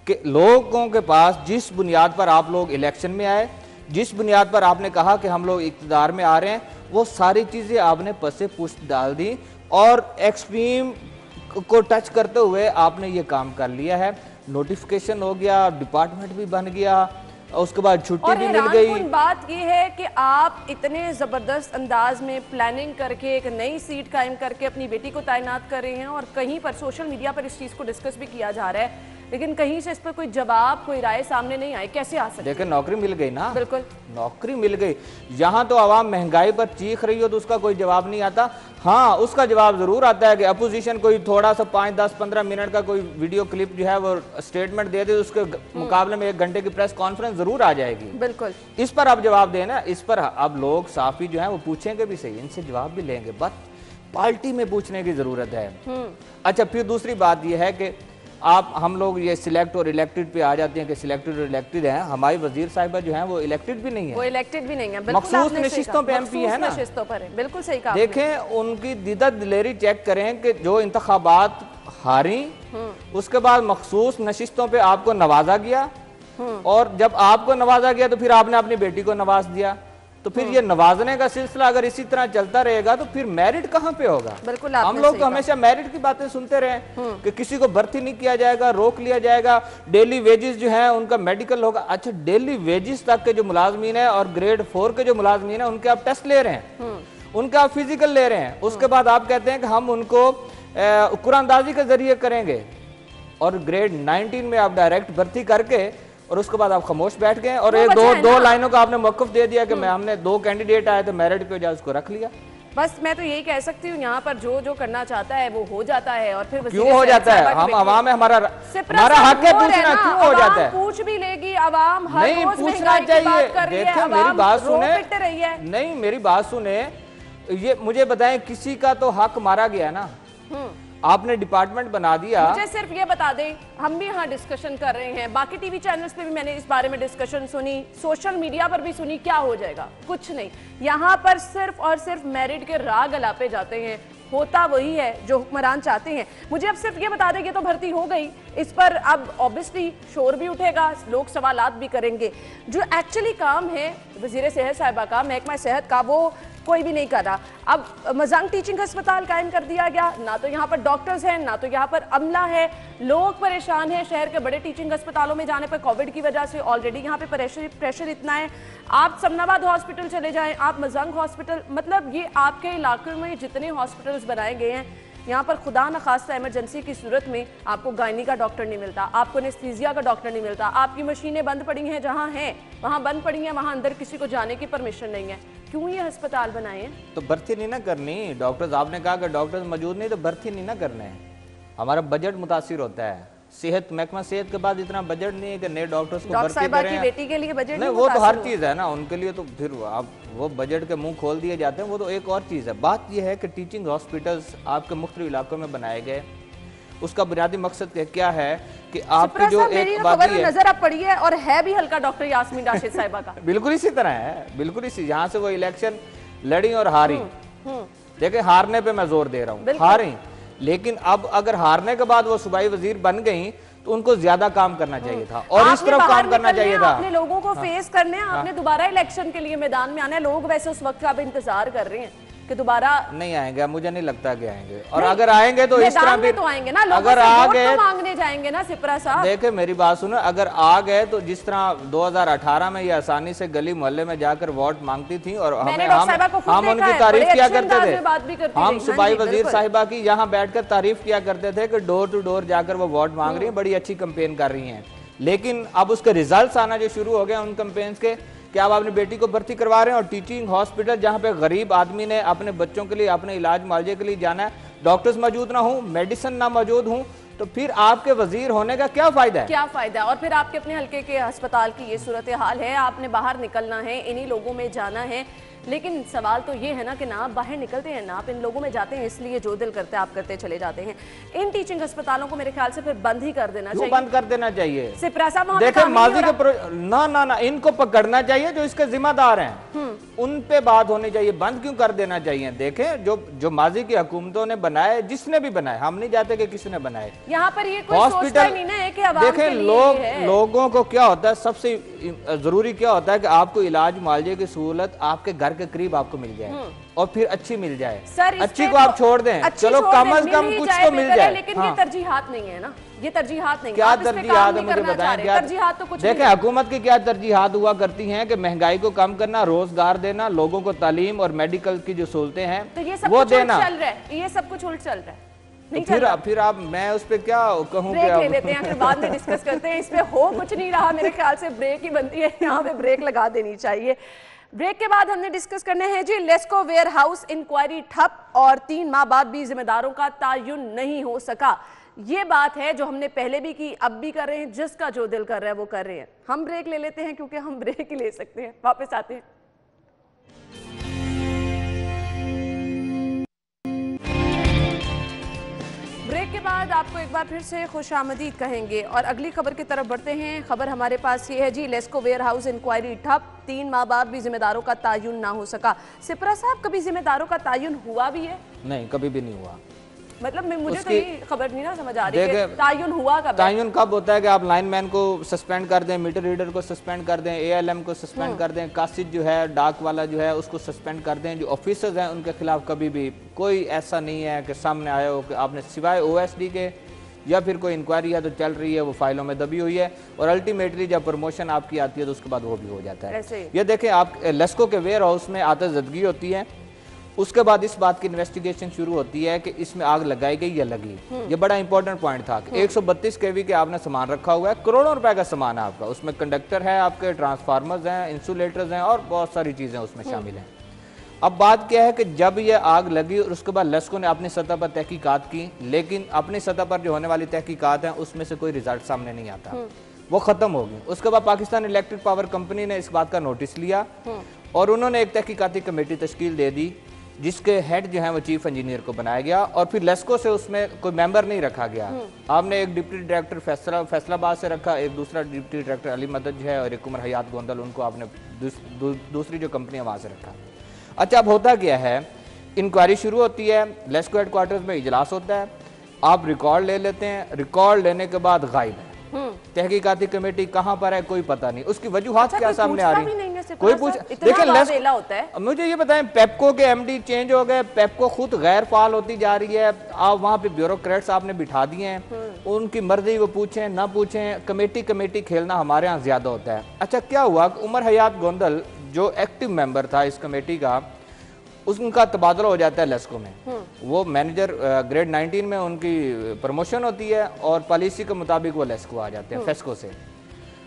कि लोगों के पास जिस बुनियाद पर आप लोग इलेक्शन में आए, जिस बुनियाद पर आपने कहा कि हम लोग इक़्तिदार में आ रहे हैं, वो सारी चीजें आपने पसे पुष्ट डाल दी और एक्सट्रीम को टच करते हुए आपने ये काम कर लिया है। नोटिफिकेशन हो गया, डिपार्टमेंट भी बन गया, उसके बाद छुट्टी भी मिल गई। बात ये है कि आप इतने जबरदस्त अंदाज में प्लानिंग करके एक नई सीट कायम करके अपनी बेटी को तैनात कर रहे हैं और कहीं पर सोशल मीडिया पर इस चीज को डिस्कस भी किया जा रहा है, लेकिन कहीं से इस पर कोई जवाब, कोई राय सामने नहीं आई। कैसे आ सकती? देखिए नौकरी मिल गई ना, बिल्कुल नौकरी मिल गई। यहाँ तो आवाम महंगाई पर चीख रही हो तो उसका कोई जवाब नहीं आता। हाँ, उसका जवाब जरूर आता है कि अपोजिशन कोई थोड़ा सा 5, 10, 15 मिनट का कोई वीडियो क्लिप जो है वो स्टेटमेंट दे दे, उसके मुकाबले में 1 घंटे की प्रेस कॉन्फ्रेंस जरूर आ जाएगी। बिल्कुल, इस पर आप जवाब देना, इस पर अब लोग साफी जो है वो पूछेंगे भी सही, इनसे जवाब भी लेंगे, बस पार्टी में पूछने की जरूरत है। अच्छा, फिर दूसरी बात यह है कि हम लोग ये सिलेक्ट और इलेक्टेड पे आ जाते हैं कि सिलेक्टेड और इलेक्टेड हैं। हमारी वजीर साहिबा जो है वो इलेक्टेड भी नहीं है, वो इलेक्टेड भी नहीं है, मखसूस नशिस्तों पे एमपी है ना, बिल्कुल सही कहा। देखें उनकी दीदा दिलेरी चेक करें कि जो इंतखाबात हारी उसके बाद मखसूस नशिस्तों पे आपको नवाजा गया और जब आपको नवाजा गया तो फिर आपने अपनी बेटी को नवाज दिया। तो फिर ये नवाजने का सिलसिला अगर इसी तरह चलता रहेगा तो फिर मेरिट कहाँ पे होगा? बिल्कुल, हम लोग तो हमेशा मेरिट की बातें सुनते रहे कि किसी को भर्ती नहीं किया जाएगा, रोक लिया जाएगा, डेली वेजेस जो है उनका मेडिकल होगा। अच्छा, डेली वेजेस तक के जो मुलाजमीन है और ग्रेड 4 के जो मुलाजमीन है उनके आप टेस्ट ले रहे हैं, उनका आप फिजिकल ले रहे हैं, उसके बाद आप कहते हैं कि हम उनको कुरानदाजी के जरिए करेंगे और ग्रेड 19 में आप डायरेक्ट भर्ती करके और उसके बाद आप खामोश बैठ गए और एक दो लाइनों का आपने मौक़िफ़ दे दिया कि हमने 2 कैंडिडेट आए तो मेरिट की वजह उसको रख लिया। बस मैं तो यही कह सकती हूँ, यहाँ पर जो करना चाहता है वो हो जाता है। और फिर क्यों हो जाता है? हम आवाम है, हमारा हक है पूछना, क्यों हो जाता है? पूछ भी लेगी आवाम, नहीं पूछना चाहिए। देखिए मेरी बात सुने, नहीं मेरी बात सुने, ये मुझे बताएं किसी का तो हक मारा गया ना, आपने डिपार्टमेंट बना दिया। मुझे सिर्फ ये बता दें, हम भी यहाँ डिस्कशन कर रहे हैं, बाकी टीवी चैनल्स पे भी मैंने इस बारे में डिस्कशन सुनी, सोशल मीडिया पर भी सुनी, क्या हो जाएगा? कुछ नहीं। यहाँ पर सिर्फ और सिर्फ मेरिट के राग अलापे जाते हैं, होता वही है जो हुक्मरान चाहते हैं। मुझे अब सिर्फ ये बता दें कि तो भर्ती हो गई, इस पर अब ऑब्वियसली शोर भी उठेगा, लोग सवालात भी करेंगे। जो एक्चुअली काम है वज़ीर सेहत साहिबा का, महकमा सेहत का, वो कोई भी नहीं कर रहा। अब मजांग टीचिंग अस्पताल कायम कर दिया गया, ना तो यहाँ पर डॉक्टर्स हैं, ना तो यहाँ पर अमला है, लोग परेशान हैं। शहर के बड़े टीचिंग अस्पतालों में जाने पर कोविड की वजह से ऑलरेडी यहाँ पे प्रेशर इतना है। आप समनाबाद हॉस्पिटल चले जाएं, आप मजांग हॉस्पिटल, मतलब ये आपके इलाके में जितने हॉस्पिटल्स बनाए गए हैं, यहाँ पर खुदा न खास्ता इमरजेंसी की सूरत में आपको गायनी का डॉक्टर नहीं मिलता, आपको एनेस्थीसिया का डॉक्टर नहीं मिलता, आपकी मशीनें बंद पड़ी हैं, जहाँ हैं वहाँ बंद पड़ी हैं, वहाँ अंदर किसी को जाने की परमिशन नहीं है। क्यों ये अस्पताल बनाए हैं? तो भर्ती नहीं ना करनी डॉक्टर्स, आपने कहा कि डॉक्टर्स मौजूद नहीं तो भर्ती नहीं ना करने, हमारा बजट मुतासिर होता है। सेहत महकमा सेहत के बाद इतना बजट नहीं है कि नए डॉक्टर्स को भर्ती करें। की बेटी के लिए बजट नहीं, वो तो हर चीज़ है ना उनके लिए, तो फिर आप वो बजट के मुंह खोल दिए जाते हैं, वो तो एक और चीज़ है। बात यह है कि टीचिंग हॉस्पिटल्स आपके मुख्तलिफ इलाकों में बनाए गए, उसका बुनियादी मकसद क्या है कि आपकी जो एक बात है, नजर आप पड़ी है और है भी हल्का डॉक्टर यास्मीन राशिद साहिबा का बिल्कुल इसी तरह है, बिल्कुल इसी, यहाँ से वो इलेक्शन लड़ी और हारी। देखिए हारने पे मैं जोर दे रहा हूँ, हारी, लेकिन अब अगर हारने के बाद वो सूबाई वजीर बन गई तो उनको ज्यादा काम करना चाहिए था और इस तरफ काम करना चाहिए था। आपने लोगों को फेस करने हैं, आपने दोबारा इलेक्शन के लिए मैदान में आना है। लोग वैसे उस वक्त का अब इंतजार कर रहे हैं कि दोबारा नहीं आएंगे, मुझे नहीं लगता कि आएंगे। और अगर आएंगे तो इस तरह भी तो आएंगे ना, अगर आ गए तो मांगने जाएंगे ना सिपरा साहब। देखे मेरी बात सुनो, अगर आ गए तो जिस तरह 2018 में ये आसानी से गली मोहल्ले में जाकर वोट मांगती थी और हम उनकी तारीफ किया करते थे। हम सूबाई वजीर साहिबा की यहाँ बैठकर तारीफ किया करते थे कि डोर टू डोर जाकर वो वोट मांग रही है, बड़ी अच्छी कंपेन कर रही हैं। लेकिन अब उसके रिजल्ट्स आना जो शुरू हो गए उन कंपेन्स के, कि आप अपनी बेटी को भर्ती करवा रहे हैं और टीचिंग हॉस्पिटल जहां पे गरीब आदमी ने अपने बच्चों के लिए अपने इलाज मुआवजे के लिए जाना है, डॉक्टर्स मौजूद ना हो, मेडिसिन ना मौजूद हो, तो फिर आपके वजीर होने का क्या फायदा है? क्या फायदा? और फिर आपके अपने हल्के के अस्पताल की ये सूरत हाल है, आपने बाहर निकलना है, इन्हीं लोगों में जाना है। लेकिन सवाल तो ये है ना कि ना आप बाहर निकलते हैं, ना आप इन लोगों में जाते हैं, इसलिए जो दिल करते हैं आप करते चले जाते हैं। इन टीचिंग अस्पतालों को मेरे ख्याल से फिर बंद ही कर देना चाहिए। बंद कर देना चाहिए। देखिए माजी के ना इनको पकड़ना चाहिए जो इसके जिम्मेदार हैं, उन पे बात होनी चाहिए। बंद क्यों कर देना चाहिए? देखें जो माजी की हुकूमतों ने बनाए, जिसने भी बनाए, हम नहीं चाहते कि किसी ने बनाए। यहाँ पर ये हॉस्पिटल नहीं ना है कि देखें लोगों को क्या होता है, सबसे जरूरी क्या होता है कि आपको इलाज मुआवजे की सहूलत आपके घर के करीब आपको मिल जाए और फिर अच्छी मिल जाए। अच्छी को आप छोड़ दें, चलो कम अज कम कुछ तो मिल जाए, लेकिन ये तरजीहात नहीं है ना, ये तरजीहात नहीं। क्या तरजीहात है मुझे बताएं? क्या तरजीहात? तो कुछ देखें हुकूमत की क्या तरजीहात हुआ करती हैं कि महंगाई को कम करना, रोजगार देना, लोगों को तालीम और मेडिकल की जो सहूलतें हैं वो देना। ये सब कुछ उल्ट चल रहा है। फिर आप मैं उस पे क्या कहूँ? ब्रेक ले लेते हैं, फिर बाद में डिस्कस करते हैं। इसमें हो कुछ नहीं रहा, मेरे ख्याल से ब्रेक ही बनती है, यहाँ पे ब्रेक लगा देनी चाहिए। ब्रेक के बाद हमने डिस्कस करने हैं जी लेस्को वेयर हाउस इंक्वायरी ठप और 3 माह बाद भी जिम्मेदारों का तायुन नहीं हो सका। ये बात है जो हमने पहले भी की, अब भी कर रहे हैं, जिसका जो दिल कर रहा है वो कर रहे हैं। हम ब्रेक ले लेते हैं क्योंकि हम ब्रेक ही ले सकते हैं, वापस आते हैं। ब्रेक के बाद आपको एक बार फिर से खुशामदीद कहेंगे और अगली खबर की तरफ बढ़ते हैं। खबर हमारे पास ये है जी लेस्को वेयर हाउस इंक्वायरी ठप, 3 माह बाद भी जिम्मेदारों का तायुन ना हो सका। सिपरा साहब, कभी जिम्मेदारों का तायुन हुआ भी है? नहीं, कभी भी नहीं हुआ। मतलब मुझे तो ये खबर नहीं ना समझ आ रही है, तायुन हुआ कब? तायुन कब होता है कि आप लाइनमैन को सस्पेंड कर दें, मीटर रीडर को सस्पेंड कर दें, ALM को सस्पेंड कर दें, कासिद जो है डाक वाला जो है उसको सस्पेंड कर दें। जो ऑफिसर्स हैं उनके खिलाफ कभी भी कोई ऐसा नहीं है कि सामने आया हो कि आपने सिवाय OSD के या फिर कोई इंक्वायरी है तो चल रही है, वो फाइलों में दबी हुई है और अल्टीमेटली जब प्रमोशन आपकी आती है तो उसके बाद वो भी हो जाता है। ये देखें, आप लेस्को के वेयर हाउस में आतिशज़दगी होती है, उसके बाद इस बात की इन्वेस्टिगेशन शुरू होती है कि इसमें आग लगाई गई या लगी। ये बड़ा इंपॉर्टेंट पॉइंट था कि 132 kV के आपने सामान रखा हुआ है, करोड़ों रुपए का सामान है आपका, उसमें कंडक्टर है, आपके ट्रांसफार्मर्स हैं, इंसुलेटर्स हैं और बहुत सारी चीजें उसमें शामिल हैं। अब बात क्या है कि जब ये आग लगी और उसके बाद लेस्को ने अपनी सतह पर तहकीकात की, लेकिन अपनी सतह पर जो होने वाली तहकीकात हैं उसमें से कोई रिजल्ट सामने नहीं आता, वो खत्म हो गई। उसके बाद पाकिस्तान इलेक्ट्रिक पावर कंपनी ने इस बात का नोटिस लिया और उन्होंने एक तहकीकाती कमेटी तश्कील दे दी जिसके हेड जो है वो चीफ इंजीनियर को बनाया गया और फिर लेस्को से उसमें कोई मेंबर नहीं रखा गया। आपने एक डिप्टी डायरेक्टर फैसलाबाद से रखा, एक दूसरा डिप्टी डायरेक्टर अली मदद जो है और एक उमर हयात गोंदल, उनको आपने दूसरी जो कंपनी है वहाँ से रखा। अच्छा, अब होता क्या है, इंक्वायरी शुरू होती है, लेस्को हेडक्वार्टर्स में इजलास होता है, आप रिकॉर्ड ले लेते हैं, रिकॉर्ड लेने के बाद गायब है। तहकीकाती कमेटी कहाँ पर है कोई पता नहीं, उसकी वजूहात क्या सामने आ रही है, कोई पूछ। देखिए मुझे ये बताएं, पेप्को के MD चेंज हो गए, पेप्को खुद गैर फाल होती जा रही है, आप वहाँ पे ब्यूरोक्रेट्स आपने बिठा दिए हैं, उनकी मर्जी वो पूछें ना पूछें, कमेटी खेलना हमारे यहाँ ज्यादा होता है। अच्छा, क्या हुआ, उमर हयात गोंदल जो एक्टिव मेंबर था इस कमेटी का, उनका तबादला हो जाता है लेस्को में, वो मैनेजर ग्रेड 19 में उनकी प्रमोशन होती है और पॉलिसी के मुताबिक वो लेस्को आ जाते हैं फेस्को से।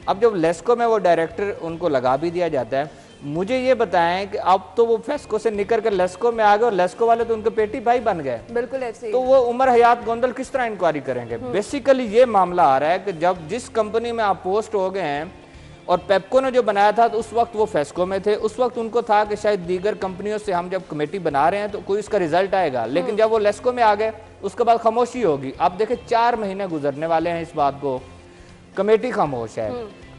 अब जब लेस्को में वो डायरेक्टर उनको लगा भी दिया जाता है, मुझे ये बताएं कि अब तो वो फेस्को से निकल कर लेस्को में आ गए और लेस्को वाले तो उनके पेटी भाई बन गए। बिल्कुल ऐसे ही। तो वो उमर हयात गोंदल किस तरह इंक्वायरी करेंगे? बेसिकली ये मामला आ रहा है कि जब जिस कंपनी में आप पोस्ट हो गए हैं और पेप्को ने जो बनाया था तो उस वक्त वो फेस्को में थे, उस वक्त उनको था कि शायद दीगर कंपनियों से हम जब कमेटी बना रहे हैं तो कोई इसका रिजल्ट आएगा, लेकिन जब वो लेस्को में आ गए उसके बाद खामोशी होगी। आप देखें 4 महीने गुजरने वाले हैं इस बात को, कमेटी खामोश है,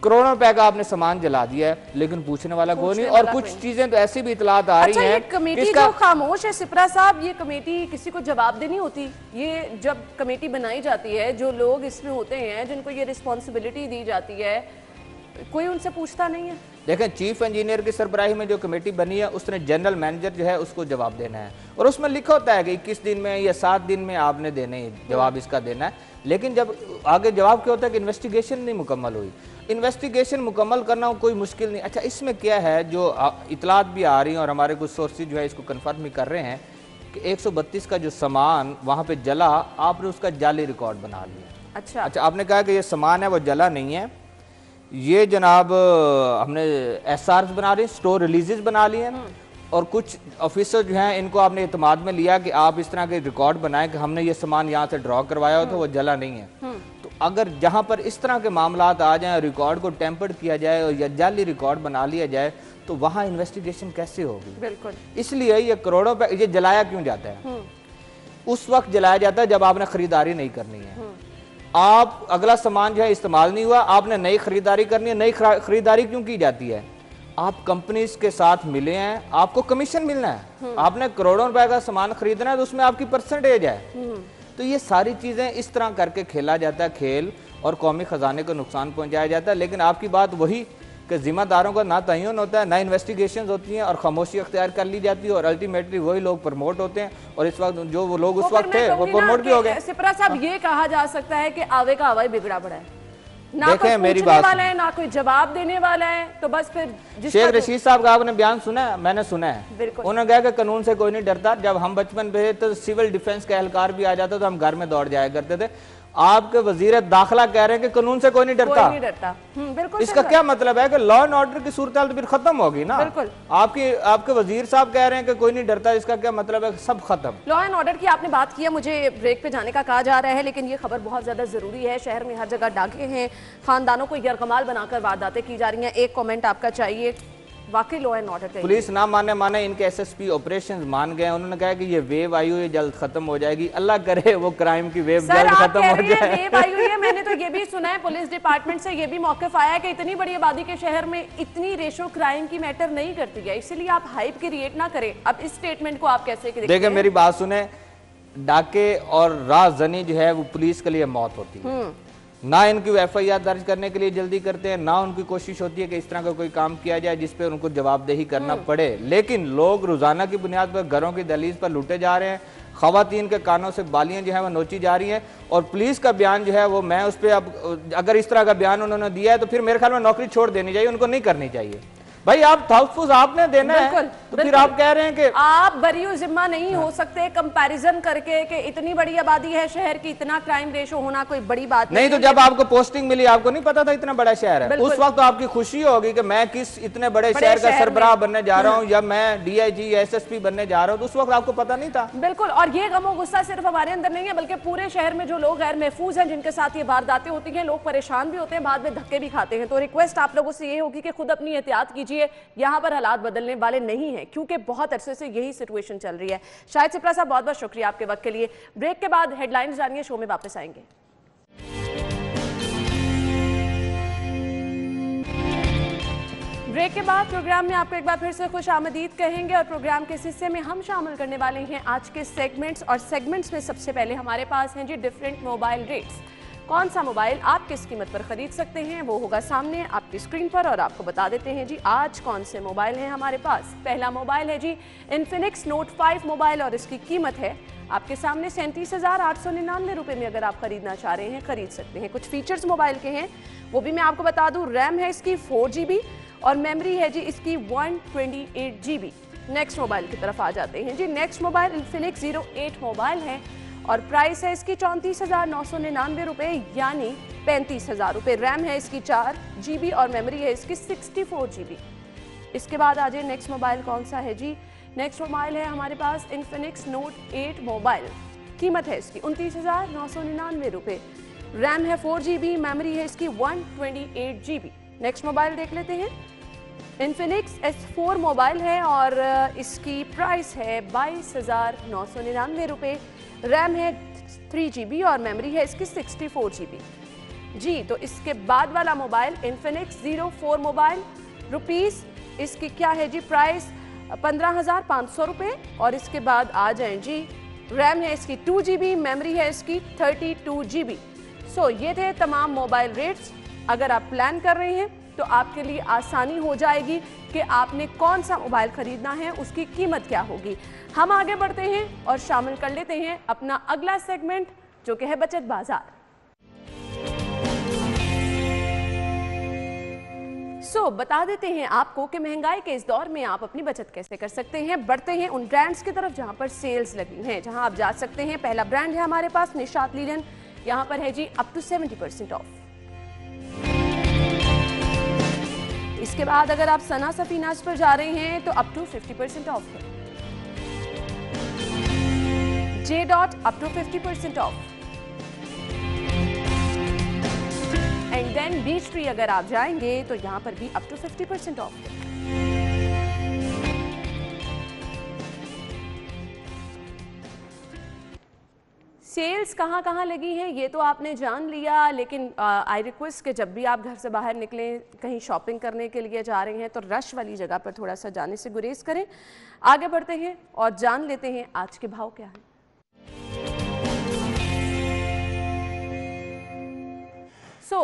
करोड़ों रुपए का आपने सामान जला दिया है, लेकिन पूछने वाला कोई नहीं। और कुछ चीजें तो ऐसी भी इतलात आ रही हैं, कमेटी जो खामोश है सिपरा साहब, ये कमेटी किसी को जवाब देनी होती। ये जब कमेटी बनाई जाती है, जो लोग इसमें होते हैं जिनको ये रिस्पॉन्सिबिलिटी दी जाती है, कोई उनसे पूछता नहीं है। देखें, चीफ इंजीनियर की सरबराही में जो कमेटी बनी है उसने जनरल मैनेजर जो है उसको जवाब देना है, और उसमें लिखा होता है कि 21 दिन में या 7 दिन में आपने देने जवाब इसका देना है। लेकिन जब आगे जवाब क्या होता है कि इन्वेस्टिगेशन नहीं मुकम्मल हुई। इन्वेस्टिगेशन मुकम्मल करना कोई मुश्किल नहीं। अच्छा, इसमें क्या है, जो इतलात भी आ रही हैं और हमारे कुछ सोर्सेज जो है इसको कन्फर्म भी कर रहे हैं कि 132 का जो सामान वहाँ पे जला, आपने उसका जाली रिकॉर्ड बना लिया। अच्छा, आपने कहा कि ये सामान है वो जला नहीं है, ये जनाब हमने SRs बना रहे, स्टोर रिलीजेस बना लिए हैं, और कुछ ऑफिसर जो हैं इनको आपने इत्मीनान में लिया कि आप इस तरह के रिकॉर्ड बनाएं कि हमने ये सामान यहाँ से ड्रॉ करवाया हो तो वो जला नहीं है। तो अगर जहाँ पर इस तरह के मामलात आ जाएं, रिकॉर्ड को टेम्पर्ड किया जाए और या जाली रिकॉर्ड बना लिया जाए, तो वहाँ इन्वेस्टिगेशन कैसे होगी? बिल्कुल। इसलिए ये करोड़ों पे ये जलाया क्यों जाता है? उस वक्त जलाया जाता है जब आपने खरीदारी नहीं करनी है। आप अगला सामान जो है इस्तेमाल नहीं हुआ, आपने नई खरीदारी करनी है। नई खरीदारी क्यों की जाती है? आप कंपनीज के साथ मिले हैं, आपको कमीशन मिलना है। आपने करोड़ों रुपए का सामान खरीदना है तो उसमें आपकी परसेंटेज है। तो ये सारी चीजें इस तरह करके खेला जाता है खेल, और कौमी खजाने को नुकसान पहुंचाया जाता है। लेकिन आपकी बात वही कि जिम्मेदारों का ना तयन होता है, ना इन्वेस्टिगेशंस होती हैं, और खामोशी अख्तियार कर ली जाती है, और अल्टीमेटली वही लोग प्रमोट होते हैं। और इस वक्त जो वो लोग उस वक्त थे वो प्रमोट भी हो गए। सिपरा साहब, ये कहा जा सकता है कि आवे का आवा बिगड़ा पड़ा है, ना कोई मेरी पूछने बात वाला है, ना कोई जवाब देने वाला है। तो बस फिर शेख रशीद साहब का आपने बयान सुना है? मैंने सुना है। उन्होंने कहा कि कानून से कोई नहीं डरता। जब हम बचपन पे तो सिविल डिफेंस का एहलकार भी आ जाता तो हम घर में दौड़ जाया करते थे। आपके वजीर दाखिला कह रहे हैं कि कानून से कोई नहीं डरता। बिल्कुल। इसका क्या मतलब है कि लॉ एंड ऑर्डर की सूरत हाल तो फिर खत्म होगी ना। बिल्कुल। आपके वजीर साहब कह रहे हैं कि कोई नहीं डरता, इसका क्या मतलब है? सब खत्म। लॉ एंड ऑर्डर की आपने बात की, मुझे ब्रेक पे जाने का कहा जा रहा है, लेकिन ये खबर बहुत ज्यादा जरूरी है। शहर में हर जगह डाके हैं, खानदानों को यरगमाल बनाकर वारदातें की जा रही हैं। एक कमेंट आपका चाहिए, वाकई लॉ एंड ऑर्डर पुलिस ना माने इनके SSP ऑपरेशन मान गए। उन्होंने कहा कि ये वेव आई हुई है, जल्द खत्म हो जाएगी। अल्लाह करे वो क्राइम की वेव जल्द खत्म हो जाए। वेव आई हुई है, मैंने तो ये भी सुना है, पुलिस डिपार्टमेंट से ये भी मौक़िफ़ आया कि इतनी बड़ी आबादी के शहर में इतनी रेशो क्राइम की मैटर नहीं करती है, इसलिए आप हाइप क्रिएट ना करें। अब इस स्टेटमेंट को आप कैसे देखिए, मेरी बात सुने, डाके और राजनी जो है वो पुलिस के लिए मौत होती है। ना इनकी FIR दर्ज करने के लिए जल्दी करते हैं, ना उनकी कोशिश होती है कि इस तरह का कोई काम किया जाए जिस पे उनको जवाबदेही करना पड़े। लेकिन लोग रोजाना की बुनियाद पर घरों की दहलीज पर लूटे जा रहे हैं, खवातीन के कानों से बालियां जो है वो नोची जा रही हैं, और पुलिस का बयान जो है वो मैं उस पर अब अगर इस तरह का बयान उन्होंने दिया है तो फिर मेरे ख्याल में नौकरी छोड़ देनी चाहिए, उनको नहीं करनी चाहिए। भाई आप तहफ़्फ़ुज़ आपने देना है, तो फिर आप कह रहे हैं कि आप बरीउ जिम्मा नहीं हो सकते कंपैरिजन करके कि इतनी बड़ी आबादी है शहर की, इतना क्राइम रेशो होना कोई बड़ी बात नहीं। तो जब आपको पोस्टिंग मिली आपको नहीं पता था इतना बड़ा शहर है? उस वक्त तो आपकी खुशी होगी कि मैं किस इतने बड़े शहर का सरबराह बनने जा रहा हूँ, या मैं DIG SSP बनने जा रहा हूँ, तो उस वक्त आपको पता नहीं था। बिल्कुल। और ये गम और गुस्सा सिर्फ हमारे अंदर नहीं है, बल्कि पूरे शहर में जो लोग गैर महफूज हैं, जिनके साथ ये वारदातें होती हैं, लोग परेशान भी होते हैं, बाद में धक्के भी खाते हैं। तो रिक्वेस्ट आप लोगों से ये होगी कि खुद अपनी एहतियात कीजिए। यहाँ पर हालात बदलने वाले नहीं है, क्योंकि बहुत अरसे से यही सिचुएशन चल रही है। शाहिद सिपरा साहब, बहुत बहुत शुक्रिया आपके वक्त के लिए। ब्रेक के बाद हेडलाइंस जानिए, शो में वापस आएंगे। ब्रेक के बाद प्रोग्राम में आपको एक बार फिर से खुश आमदीद कहेंगे, और प्रोग्राम के इस हिस्से में हम शामिल करने वाले हैं आज के सेगमेंट्स। और सेगमेंट्स में सबसे पहले हमारे पास हैं जी डिफरेंट मोबाइल रेट्स। कौन सा मोबाइल आप किस कीमत पर खरीद सकते हैं वो होगा सामने आपकी स्क्रीन पर, और आपको बता देते हैं जी आज कौन से मोबाइल हैं हमारे पास। पहला मोबाइल है जी इन्फिनिक्स नोट 5 मोबाइल, और इसकी कीमत है आपके सामने 37,899 रुपये में। अगर आप खरीदना चाह रहे हैं खरीद सकते हैं। कुछ फीचर्स मोबाइल के हैं वो भी मैं आपको बता दूं। रैम है इसकी 4 GB, और मेमोरी है जी इसकी 128 GB। नेक्स्ट मोबाइल की तरफ आ जाते हैं जी। नेक्स्ट मोबाइल इन्फिनिक्स 08 मोबाइल है, और प्राइस है इसकी 34,999 रुपये, यानी 35,000 रुपये। रैम है इसकी 4 GB, और मेमोरी है इसकी 64 GB। इसके बाद आ जाए नेक्स्ट मोबाइल कौन सा है जी। नेक्स्ट मोबाइल है हमारे पास इन्फिनिक्स नोट 8 मोबाइल। कीमत है इसकी 29,999 रुपये। रैम है 4 GB, मेमोरी है इसकी 128 GB। नेक्स्ट मोबाइल देख लेते हैं। इन्फिनिक्स S4 मोबाइल है, और इसकी प्राइस है 22,999 रुपये। रैम है 3 GB, और मेमोरी है इसकी 64 GB जी। तो इसके बाद वाला मोबाइल इन्फिनिक्स 04 मोबाइल, रुपीस इसकी क्या है जी प्राइस 15,500 रुपये। और इसके बाद आ जाएं जी, रैम है इसकी 2 GB, मेमोरी है इसकी 32 GB। सो ये थे तमाम मोबाइल रेट्स। अगर आप प्लान कर रहे हैं तो आपके लिए आसानी हो जाएगी कि आपने कौन सा मोबाइल खरीदना है, उसकी कीमत क्या होगी। हम आगे बढ़ते हैं और शामिल कर लेते हैं अपना अगला सेगमेंट, जो कि है बचत बाजार। बता देते हैं आपको कि महंगाई के इस दौर में आप अपनी बचत कैसे कर सकते हैं। बढ़ते हैं उन ब्रांड्स की तरफ जहां पर सेल्स लगी हैं, जहां आप जा सकते हैं। पहला ब्रांड है हमारे पास निशात लिनन, यहां पर है जी अप टू 70% ऑफ। इसके बाद अगर आप सना सफीनाज पर जा रहे हैं तो अप टू 50% ऑफ है। J dot up to 50% off. And then beach tree अगर आप जाएंगे तो यहां पर भी अप टू 50% ऑफ है। सेल्स कहाँ कहाँ लगी हैं ये तो आपने जान लिया, लेकिन आई रिक्वेस्ट कि जब भी आप घर से बाहर निकलें, कहीं शॉपिंग करने के लिए जा रहे हैं, तो रश वाली जगह पर थोड़ा सा जाने से गुरेज करें। आगे बढ़ते हैं और जान लेते हैं आज के भाव क्या है।